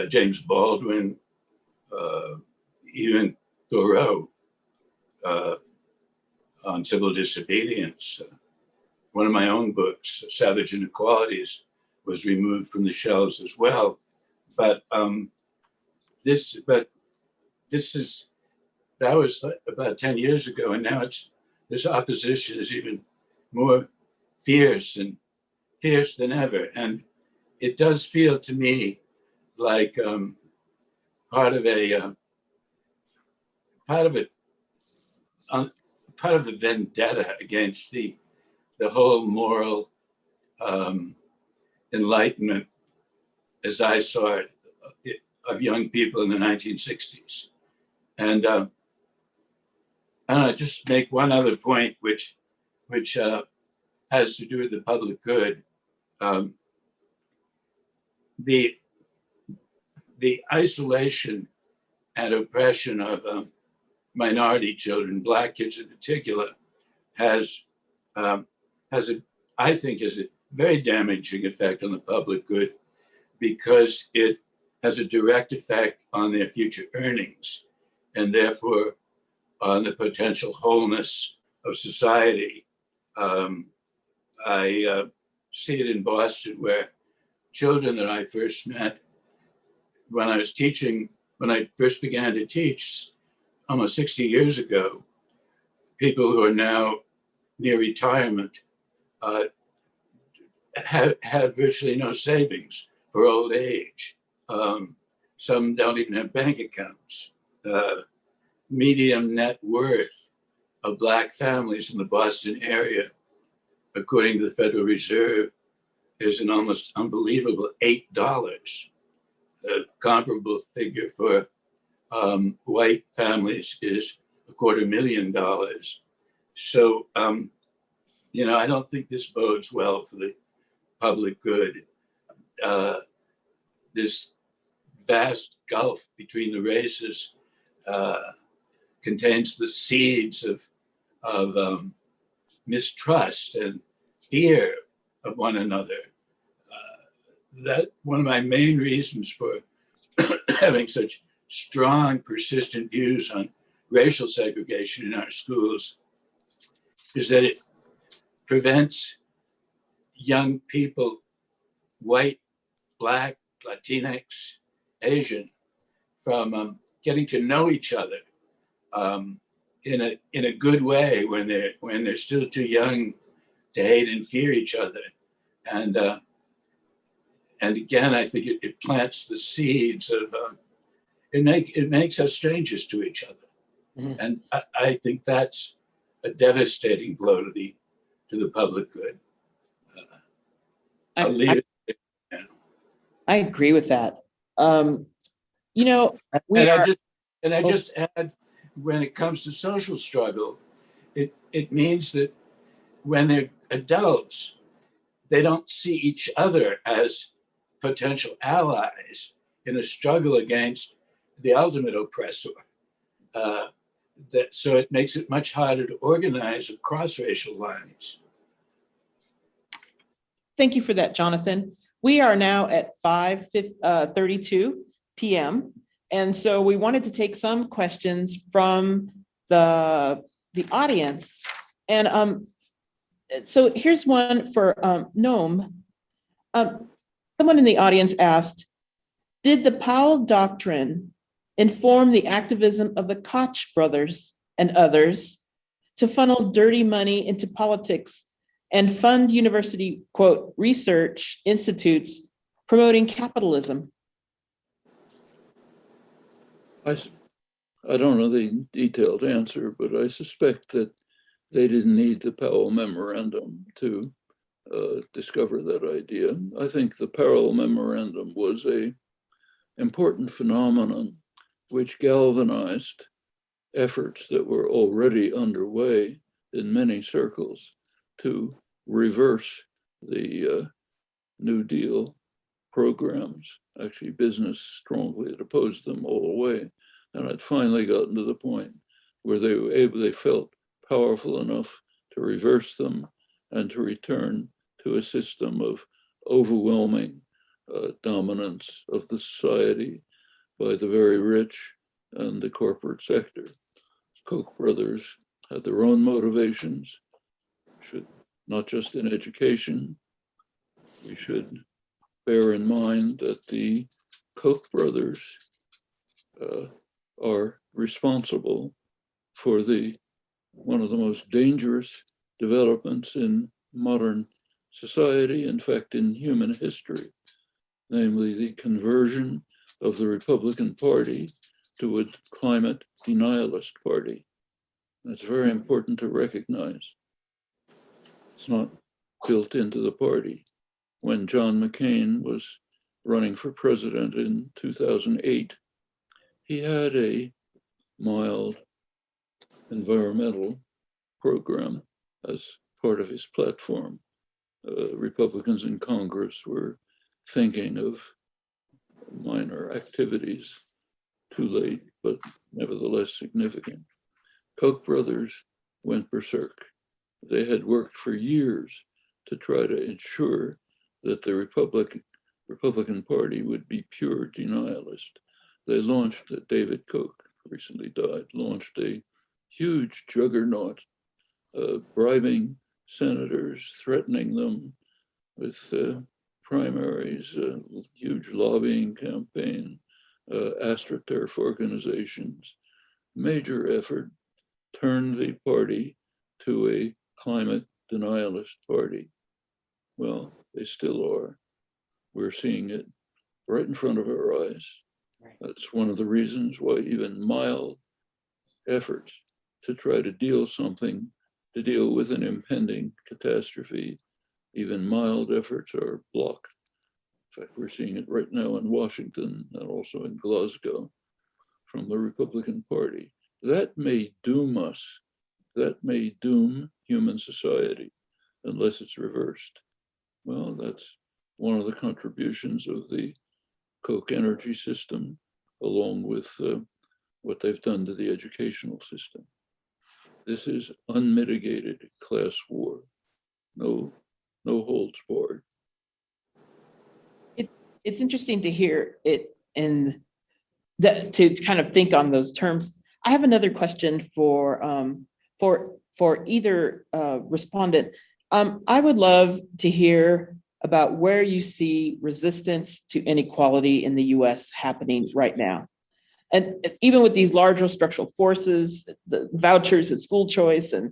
James Baldwin, even Thoreau on civil disobedience. One of my own books, Savage Inequalities, was removed from the shelves as well. But that was about 10 years ago, and now this opposition is even more fierce than ever. And it does feel to me like part of a vendetta against the whole moral enlightenment, as I saw it, of young people in the 1960s. And I want to just make one other point, which has to do with the public good. The isolation and oppression of minority children, Black kids in particular, has I think a very damaging effect on the public good, because it has a direct effect on their future earnings and therefore on the potential wholeness of society. I see it in Boston, where children that I first met when I was teaching, when I first began to teach almost 60 years ago, people who are now near retirement have virtually no savings for old age. Some don't even have bank accounts. Median net worth of Black families in the Boston area, according to the Federal Reserve, is an almost unbelievable $8. A comparable figure for white families is $250,000. So, I don't think this bodes well for the public good. This vast gulf between the races contains the seeds of mistrust and fear of one another. That one of my main reasons for having such strong, persistent views on racial segregation in our schools is that it prevents young people, white, Black, Latinx, Asian, from getting to know each other in a good way when they're still too young to hate and fear each other. And again, I think it plants the seeds of it makes us strangers to each other. Mm-hmm. And I think that's a devastating blow to the public good. I'll leave it there now. I agree with that. You know, we And I are. just and I Oh, just add, when it comes to social struggle, it means that when they're adults, they don't see each other as potential allies in a struggle against the ultimate oppressor. Uh, so it makes it much harder to organize across racial lines. thank you for that, Jonathan. We are now at 5:32 p.m. And so we wanted to take some questions from the audience. And so here's one for Noam. Someone in the audience asked, did the Powell Doctrine inform the activism of the Koch brothers and others to funnel dirty money into politics and fund university, quote, research institutes promoting capitalism? I don't know the detailed answer, but I suspect that they didn't need the Powell Memorandum to discover that idea. I think the Powell Memorandum was an important phenomenon which galvanized efforts that were already underway in many circles to reverse the New Deal programs. Actually, business strongly had opposed them all the way, and had finally gotten to the point where they felt powerful enough to reverse them and to return to a system of overwhelming dominance of the society by the very rich and the corporate sector. Koch brothers had their own motivations, not just in education. We should bear in mind that the Koch brothers are responsible for one of the most dangerous developments in modern society, in fact, in human history, namely the conversion of the Republican Party to a climate denialist party. That's very important to recognize. It's not built into the party. When John McCain was running for president in 2008, he had a mild environmental program as part of his platform. Republicans in Congress were thinking of minor activities, too late, but nevertheless significant. Koch brothers went berserk. They had worked for years to try to ensure that the Republican Party would be pure denialist. They launched, David Koch recently died, launched a huge juggernaut, bribing senators, threatening them with primaries, huge lobbying campaign, AstroTurf organizations, major effort, turned the party to a climate denialist party. Well, they still are. We're seeing it right in front of our eyes. That's one of the reasons why even mild efforts to try to deal with an impending catastrophe, even mild efforts are blocked. In fact, we're seeing it right now in Washington and also in Glasgow from the Republican Party. That may doom us. That may doom human society unless it's reversed. Well, that's one of the contributions of the Koch energy system, along with what they've done to the educational system. This is unmitigated class war. No holds barred. It's interesting to hear it and to kind of think on those terms. I have another question for either respondent. I would love to hear about where you see resistance to inequality in the US happening right now. And even with these larger structural forces, the vouchers and school choice and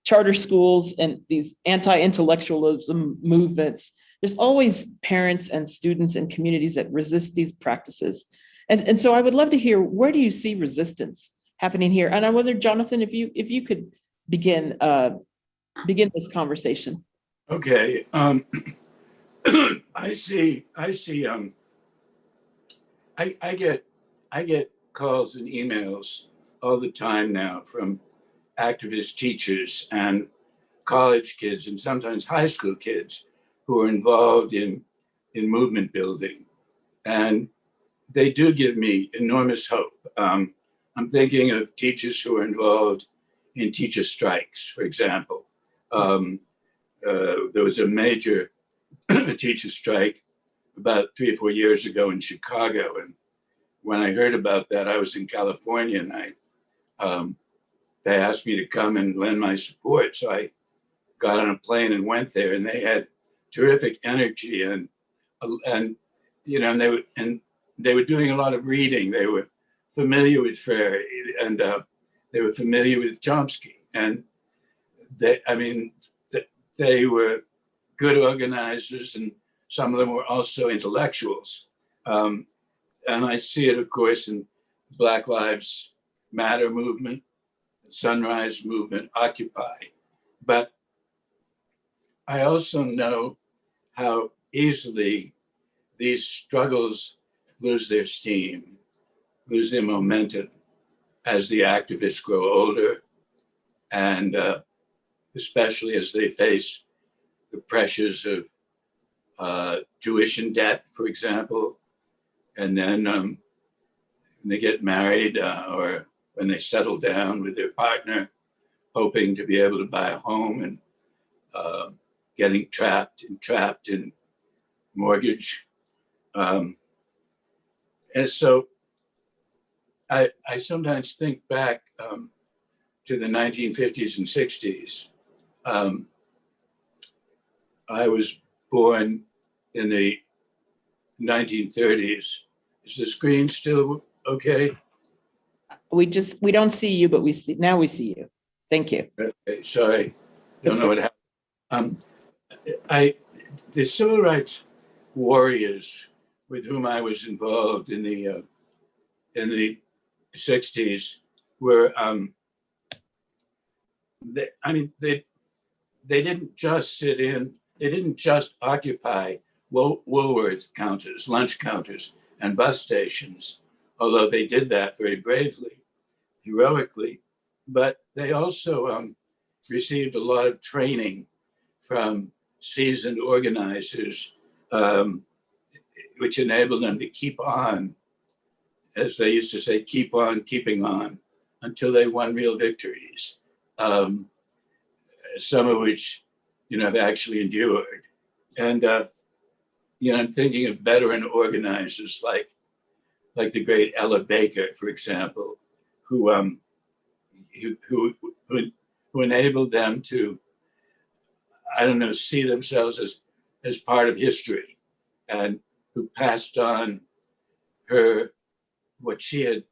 charter schools and these anti-intellectualism movements, there's always parents and students and communities that resist these practices. And so I would love to hear, where do you see resistance happening here? And I wonder, Jonathan, if you could begin this conversation. Okay. I see I get calls and emails all the time now from activist teachers and college kids and sometimes high school kids who are involved in movement building. And they do give me enormous hope. I'm thinking of teachers who are involved in teacher strikes, for example. There was a major teacher strike about 3 or 4 years ago in Chicago. And when I heard about that, I was in California, and they asked me to come and lend my support. So I got on a plane and went there, and they had terrific energy, and you know, and they were doing a lot of reading. They were familiar with Freire, and they were familiar with Chomsky, and they were good organizers, and some of them were also intellectuals. And I see it, of course, in Black Lives Matter movement, Sunrise Movement, Occupy. But I also know how easily these struggles lose their steam, lose their momentum as the activists grow older, and especially as they face the pressures of tuition debt, for example, and then when they get married or when they settle down with their partner, hoping to be able to buy a home, and getting trapped in mortgage. And so I sometimes think back to the 1950s and 60s. I was born in the 1930s. Is the screen still okay? We don't see you, but we see you. Thank you. Okay, sorry, don't know what happened. The civil rights warriors with whom I was involved in the 60s were, they didn't just sit in, they didn't just occupy Woolworth counters, lunch counters, and bus stations, although they did that very bravely, heroically. But they also received a lot of training from seasoned organizers, which enabled them to keep on, as they used to say, keep on keeping on until they won real victories, some of which, have actually endured. And, I'm thinking of veteran organizers like the great Ella Baker, for example, who enabled them to, see themselves as part of history, and who passed on what she had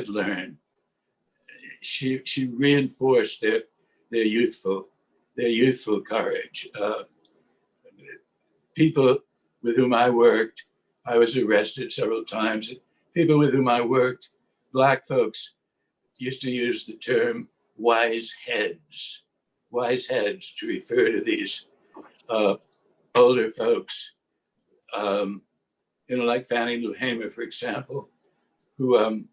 learned. She reinforced their youthful courage. People with whom I worked, I was arrested several times. People with whom I worked, Black folks, used to use the term wise heads to refer to these older folks, like Fannie Lou Hamer, for example, who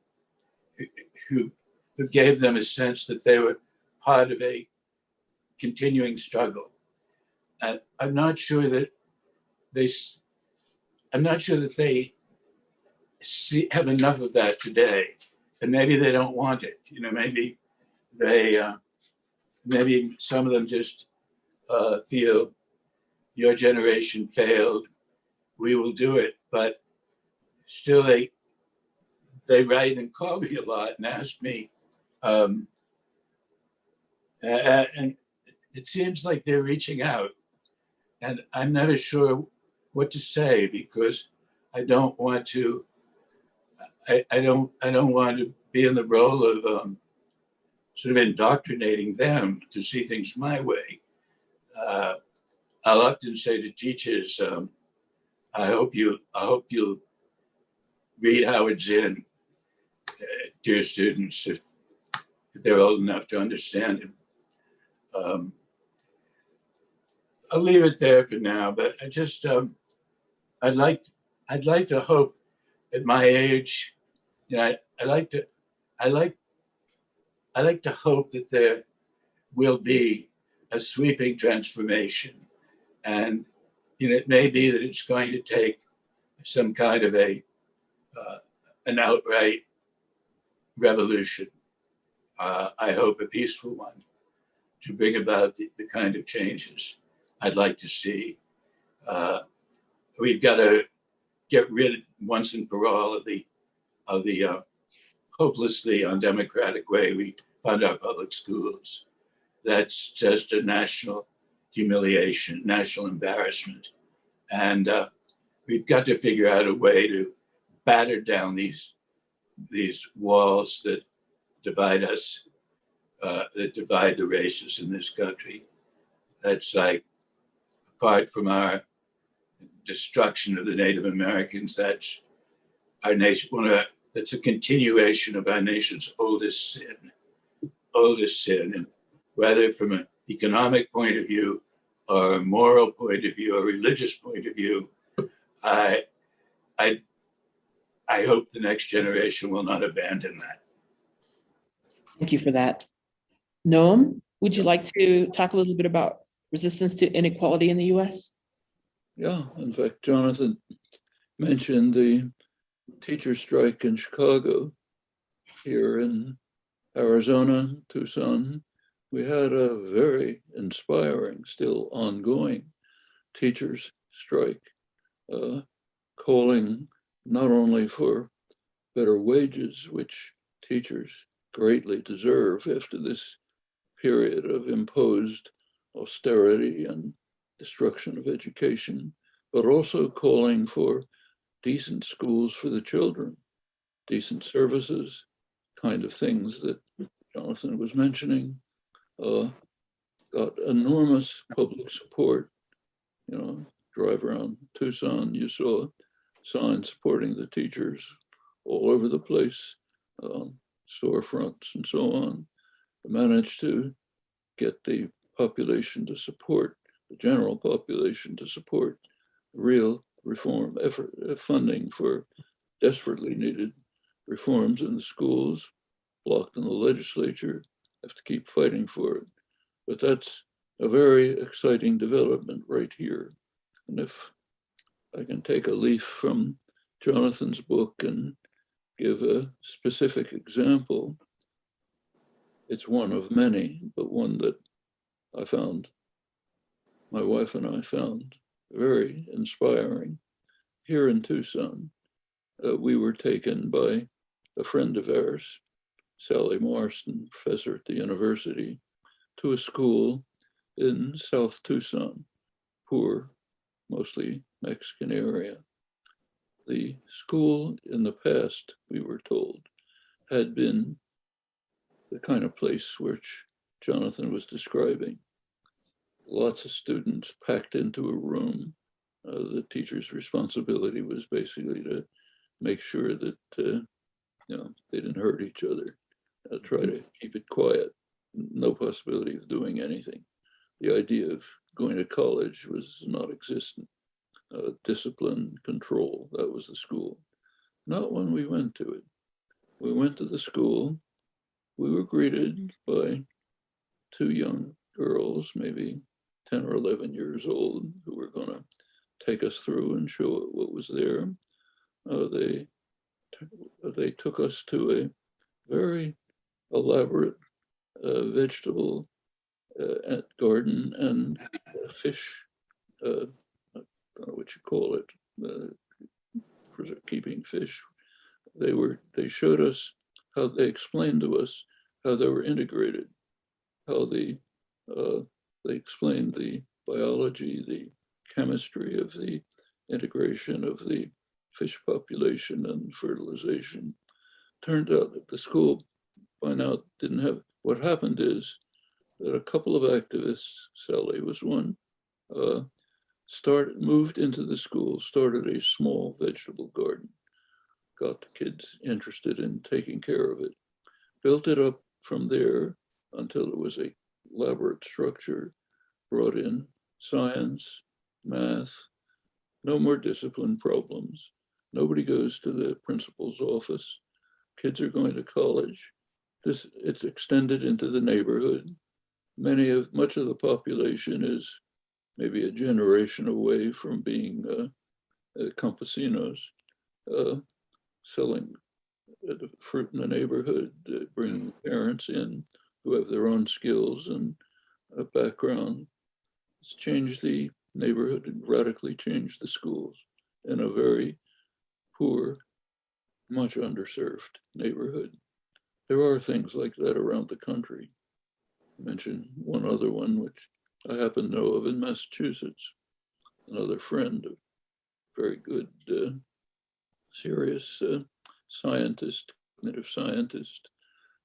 gave them a sense that they were part of a continuing struggle. And I'm not sure that they have enough of that today, and maybe they don't want it. Maybe some of them just feel your generation failed. We will do it, but still they write and call me a lot and ask me, and it seems like they're reaching out, and I'm never sure what to say, because I don't want to be in the role of sort of indoctrinating them to see things my way. I'll often say to teachers, I hope you'll read Howard Zinn, dear students, if they're old enough to understand him. I'll leave it there for now, but I just I'd like to hope at my age, you know, I like to hope that there will be a sweeping transformation, and you know, it may be that it's going to take some kind of an outright revolution. I hope a peaceful one, to bring about the kind of changes I'd like to see. We've got to get rid once and for all of the hopelessly undemocratic way we fund our public schools. That's just a national humiliation, national embarrassment. And we've got to figure out a way to batter down these walls that divide us, that divide the races in this country. That's like, apart from our destruction of the Native Americans, that's our nation. That's a continuation of our nation's oldest sin. And whether from an economic point of view, or a moral point of view, or religious point of view, I hope the next generation will not abandon that. Thank you for that. Noam, would you like to talk a little bit about resistance to inequality in the US? Yeah, in fact, Jonathan mentioned the teacher strike in Chicago. Here in Arizona, Tucson, we had a very inspiring, still ongoing teachers strike, calling not only for better wages, which teachers greatly deserve after this period of imposed austerity and destruction of education, but also calling for decent schools for the children, decent services, kind of things that Jonathan was mentioning, got enormous public support. You know, drive around Tucson, you saw signs supporting the teachers all over the place, storefronts and so on. Managed to get the population to support, the general population to support real reform effort, funding for desperately needed reforms in the schools, blocked in the legislature, have to keep fighting for it. But that's a very exciting development right here. And if I can take a leaf from Jonathan's book and give a specific example, it's one of many, but one that I found, my wife and I found very inspiring. Here in Tucson, we were taken by a friend of ours, Sally Marston, professor at the university, to a school in South Tucson, poor, mostly Mexican area. The school in the past, we were told, had been the kind of place which Jonathan was describing. Lots of students packed into a room. The teacher's responsibility was basically to make sure that they didn't hurt each other, try to keep it quiet, no possibility of doing anything. The idea of going to college was non-existent. Discipline, control, that was the school. Not when we went to it. We went to the school, we were greeted by two young girls, maybe 10 or 11 years old, who were going to take us through and show what was there. They took us to a very elaborate vegetable garden and fish, I don't know what you call it, for keeping fish. They showed us how, they explained to us how they were integrated, how they explained the biology, the chemistry of the integration of the fish population and fertilization. Turned out that the school by now didn't have, what happened is that a couple of activists, Sally was one, moved into the school, started a small vegetable garden, got the kids interested in taking care of it, built it up from there until it was a elaborate structure, brought in science, math, no more discipline problems, Nobody goes to the principal's office. Kids are going to college. It's extended into the neighborhood. Much of the population is maybe a generation away from being campesinos, selling fruit in the neighborhood, bringing parents in who have their own skills and a background. It's changed the neighborhood and radically changed the schools in a very poor, much underserved neighborhood. There are things like that around the country. I mentioned one other one, which I happen to know of in Massachusetts. Another friend, a very good, serious scientist, cognitive scientist,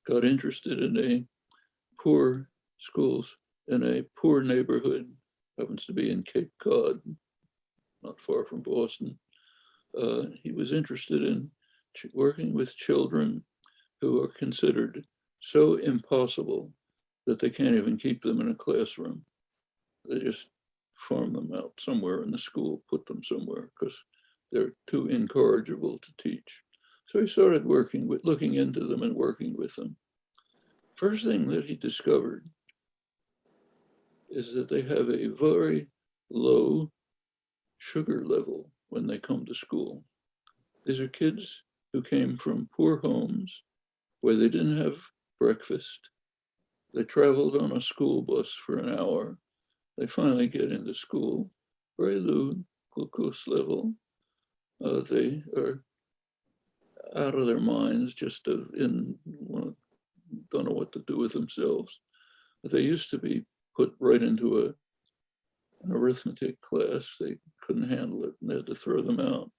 got interested in a poor schools in a poor neighborhood, happens to be in Cape Cod, not far from Boston. He was interested in working with children who are considered so impossible that they can't even keep them in a classroom. They just farm them out somewhere in the school, put them somewhere because they're too incorrigible to teach. So he started looking into them and working with them. First thing that he discovered is that they have a very low sugar level when they come to school. These are kids who came from poor homes where they didn't have breakfast. They traveled on a school bus for an hour. They finally get into school, very low glucose level. They are out of their minds, don't know what to do with themselves. But they used to be put right into an arithmetic class. They couldn't handle it and they had to throw them out.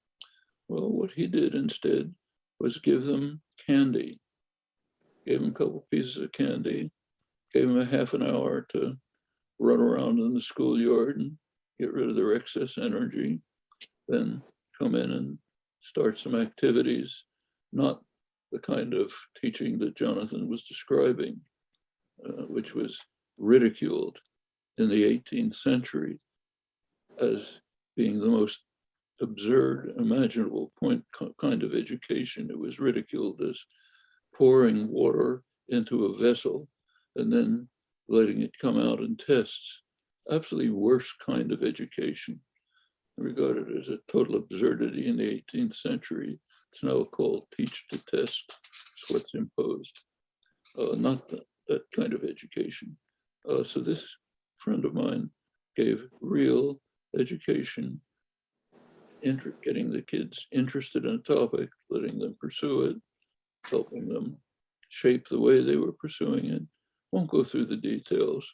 Well, what he did instead was give them candy, gave them a couple pieces of candy, gave them a half an hour to run around in the schoolyard and get rid of their excess energy, then come in and start some activities, not the kind of teaching that Jonathan was describing, which was ridiculed in the 18th century as being the most absurd imaginable kind of education. It was ridiculed as pouring water into a vessel and then letting it come out in tests. Absolutely worst kind of education, regarded as a total absurdity in the 18th century. It's now called teach to test. It's what's imposed, not that kind of education. So this friend of mine gave real education, getting the kids interested in a topic, letting them pursue it, helping them shape the way they were pursuing it. Won't go through the details,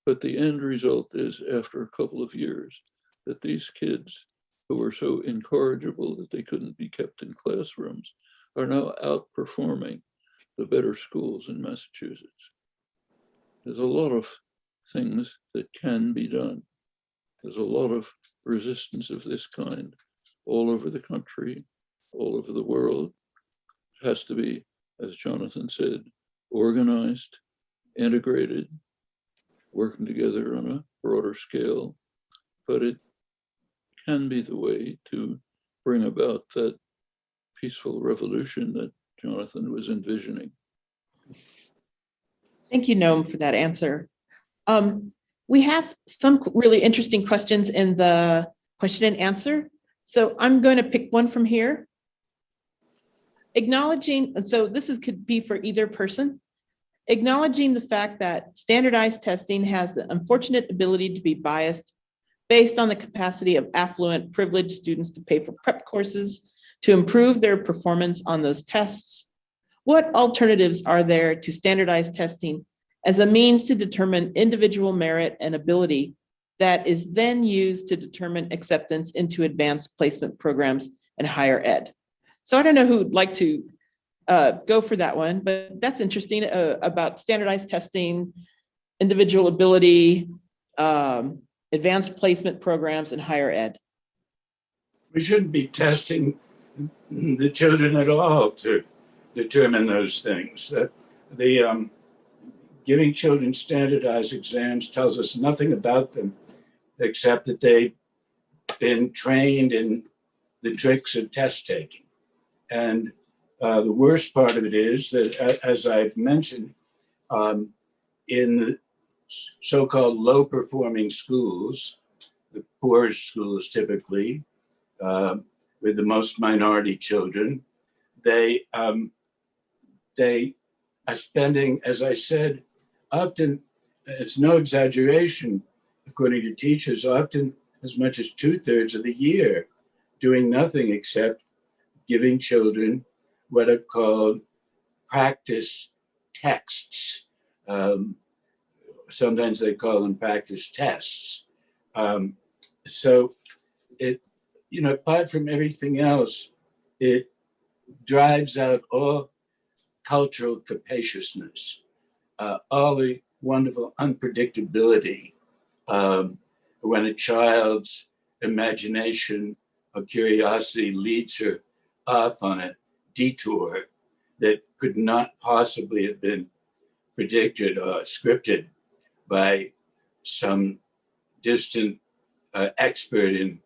but the end result is after a couple of years that these kids who were so incorrigible that they couldn't be kept in classrooms are now outperforming the better schools in Massachusetts. There's a lot of things that can be done. There's a lot of resistance of this kind all over the country, all over the world. It has to be, as Jonathan said, organized, integrated, working together on a broader scale, but it can be the way to bring about that peaceful revolution that Jonathan was envisioning. Thank you, Noam, for that answer. We have some really interesting questions in the question and answer. So I'm going to pick one from here. Acknowledging, so could be for either person. Acknowledging the fact that standardized testing has the unfortunate ability to be biased based on the capacity of affluent, privileged students to pay for prep courses to improve their performance on those tests. What alternatives are there to standardized testing as a means to determine individual merit and ability that is then used to determine acceptance into advanced placement programs and higher ed? So I don't know who'd like to go for that one, but that's interesting about standardized testing, individual ability, advanced placement programs, and higher ed. We shouldn't be testing the children at all to determine those things. That the giving children standardized exams tells us nothing about them except that they've been trained in the tricks of test taking. And the worst part of it is that, as I've mentioned, in the so-called low-performing schools, the poorest schools typically, with the most minority children, they are spending, as I said, often, it's no exaggeration, according to teachers, often as much as 2/3 of the year doing nothing except giving children what are called practice texts. Sometimes they call them practice tests. So it, apart from everything else, it drives out all cultural capaciousness, all the wonderful unpredictability. When a child's imagination or curiosity leads her off on a detour that could not possibly have been predicted or scripted by some distant expert in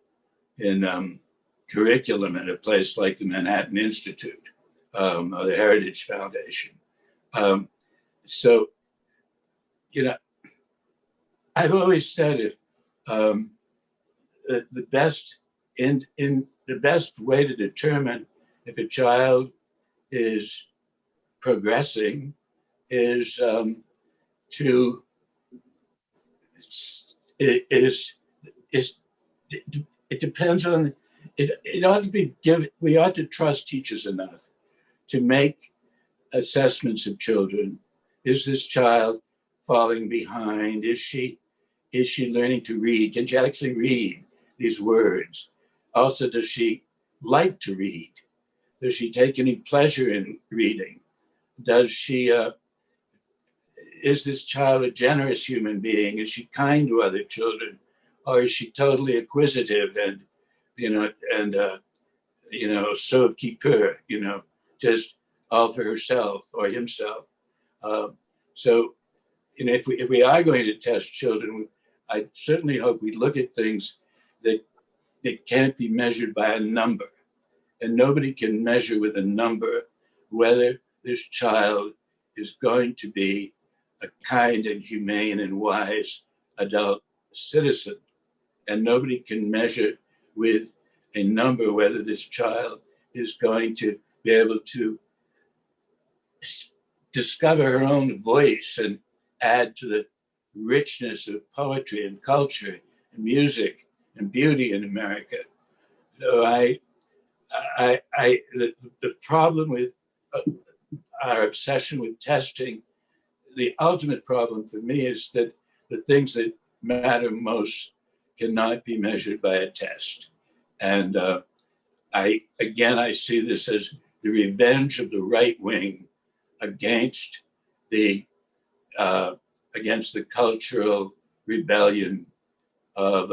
curriculum at a place like the Manhattan Institute or the Heritage Foundation. So, I've always said it. The best the best way to determine if a child is progressing is to it depends on it ought to be given. We ought to trust teachers enough to make assessments of children. Is this child falling behind? Is she learning to read? Can she actually read these words? Also, does she like to read? Does she take any pleasure in reading? Does she is this child a generous human being? Is she kind to other children, or is she totally acquisitive and sauve qui peut, just all for herself or himself? So, if we are going to test children, I certainly hope we look at things that can't be measured by a number, and nobody can measure with a number whether this child is going to be a kind and humane and wise adult citizen. And nobody can measure with a number whether this child is going to be able to discover her own voice and add to the richness of poetry and culture and music and beauty in America. So the problem with our obsession with testing, the ultimate problem for me is that the things that matter most cannot be measured by a test. And I see this as the revenge of the right wing against the cultural rebellion of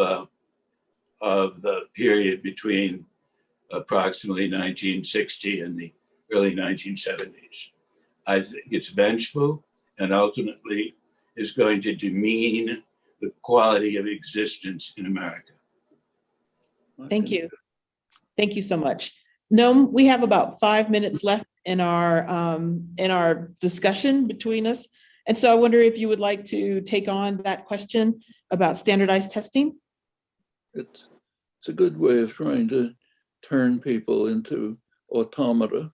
the period between approximately 1960 and the early 1970s. I think it's vengeful and ultimately is going to demean the quality of existence in America. Thank you. Thank you so much. Noam, we have about 5 minutes left in our discussion between us. And so I wonder if you would like to take on that question about standardized testing. It's a good way of trying to turn people into automata.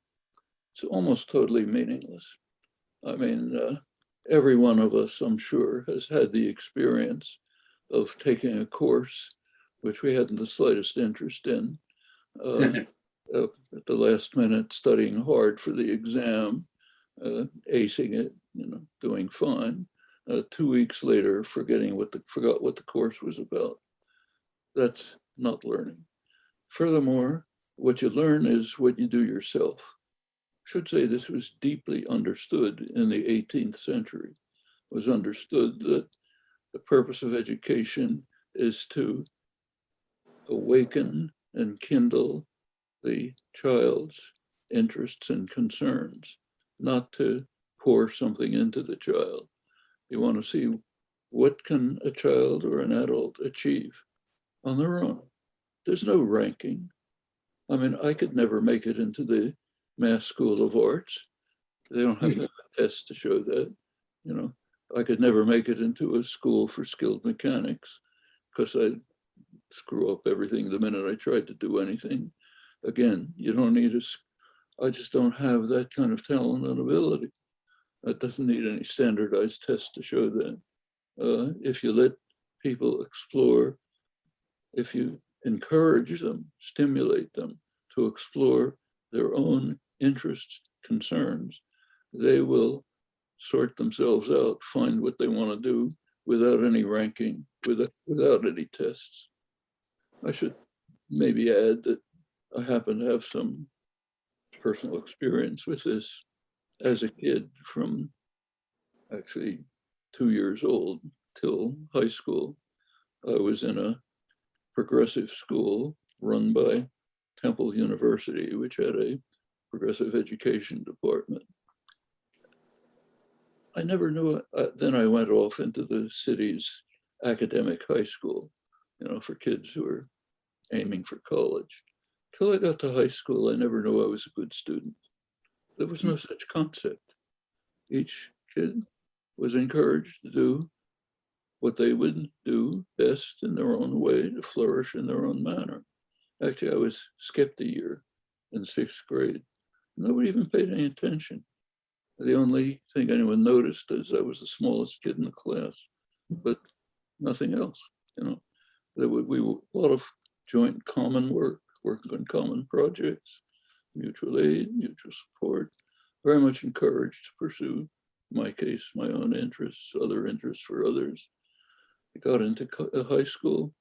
It's almost totally meaningless. I mean, every one of us, I'm sure, has had the experience of taking a course which we hadn't the slightest interest in, at the last minute studying hard for the exam, acing it, doing fine. 2 weeks later, forgot what the course was about. That's not learning. Furthermore, what you learn is what you do yourself. I should say this was deeply understood in the 18th century. It was understood that the purpose of education is to awaken and kindle the child's interests and concerns, not to pour something into the child. You want to see what can a child or an adult achieve on their own. There's no ranking. I mean, I could never make it into the Mass School of Arts. They don't have a test to show that. You know, I could never make it into a school for skilled mechanics because I'd screw up everything the minute I tried to do anything. Again, you don't need I just don't have that kind of talent and ability. That doesn't need any standardized test to show that. If you let people explore, if you encourage them, stimulate them to explore their own interests, concerns, they will sort themselves out, find what they want to do without any ranking, without any tests. I should maybe add that I happen to have some personal experience with this as a kid from actually 2 years old till high school. I was in a progressive school run by Temple University, which had a progressive education department. I never knew it. Then I went off into the city's academic high school, for kids who were aiming for college. Till I got to high school, I never knew I was a good student. There was no such concept. Each kid was encouraged to do what they would do best in their own way to flourish in their own manner. Actually, I was skipped a year in 6th grade. Nobody even paid any attention. The only thing anyone noticed is I was the smallest kid in the class, but nothing else. We were a lot of joint common work on common projects, mutual aid, mutual support, very much encouraged to pursue, in my case, my own interests, other interests for others. I got into high school,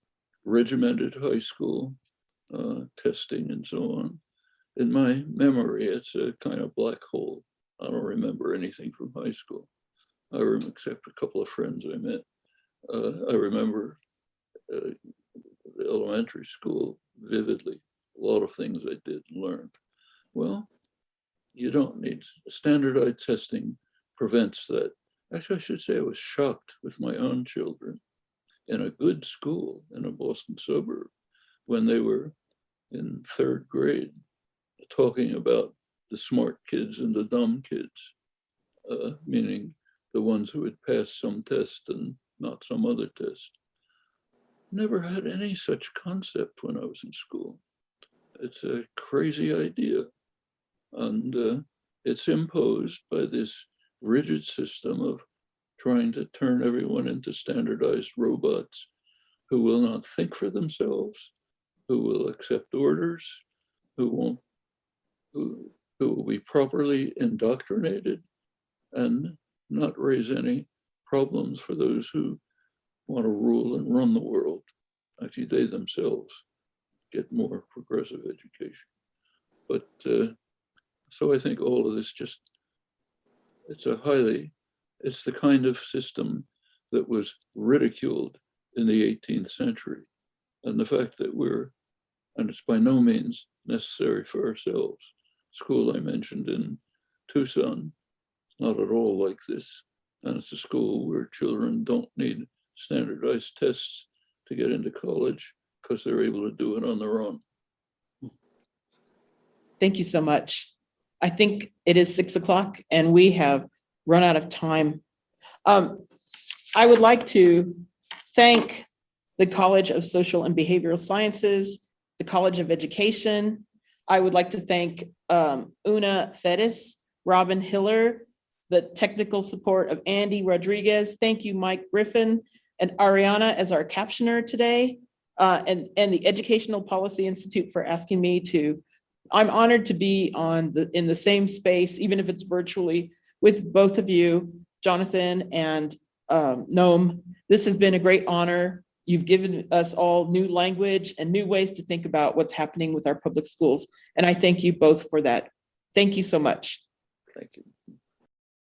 regimented high school, testing and so on. In my memory, it's a kind of black hole. I don't remember anything from high school. Except a couple of friends I met. I remember the elementary school vividly. A lot of things I did and learned. Well, you don't need standardized testing prevents that. Actually, I should say I was shocked with my own children in a good school in a Boston suburb when they were in 3rd grade talking about the smart kids and the dumb kids, meaning the ones who had passed some test and not some other test. Never had any such concept when I was in school. It's a crazy idea. And it's imposed by this rigid system of trying to turn everyone into standardized robots who will not think for themselves, who will accept orders, who will be properly indoctrinated and not raise any problems for those who want to rule and run the world. Actually, they themselves get more progressive education. But so I think all of this it's the kind of system that was ridiculed in the 18th century. And the fact that and it's by no means necessary for ourselves. School I mentioned in Tucson, it's not at all like this. And it's a school where children don't need standardized tests to get into college because they're able to do it on their own. Thank you so much. I think it is 6 o'clock and we have run out of time. I would like to thank the College of Social and Behavioral Sciences, the College of Education. I would like to thank Una Fettis, Robin Hiller, the technical support of Andy Rodriguez. Thank you, Mike Griffin, and Ariana as our captioner today, and the Educational Policy Institute for asking me to. I'm honored to be in the same space, even if it's virtually, with both of you, Jonathan and Noam. This has been a great honor. You've given us all new language and new ways to think about what's happening with our public schools. And I thank you both for that. Thank you so much. Thank you.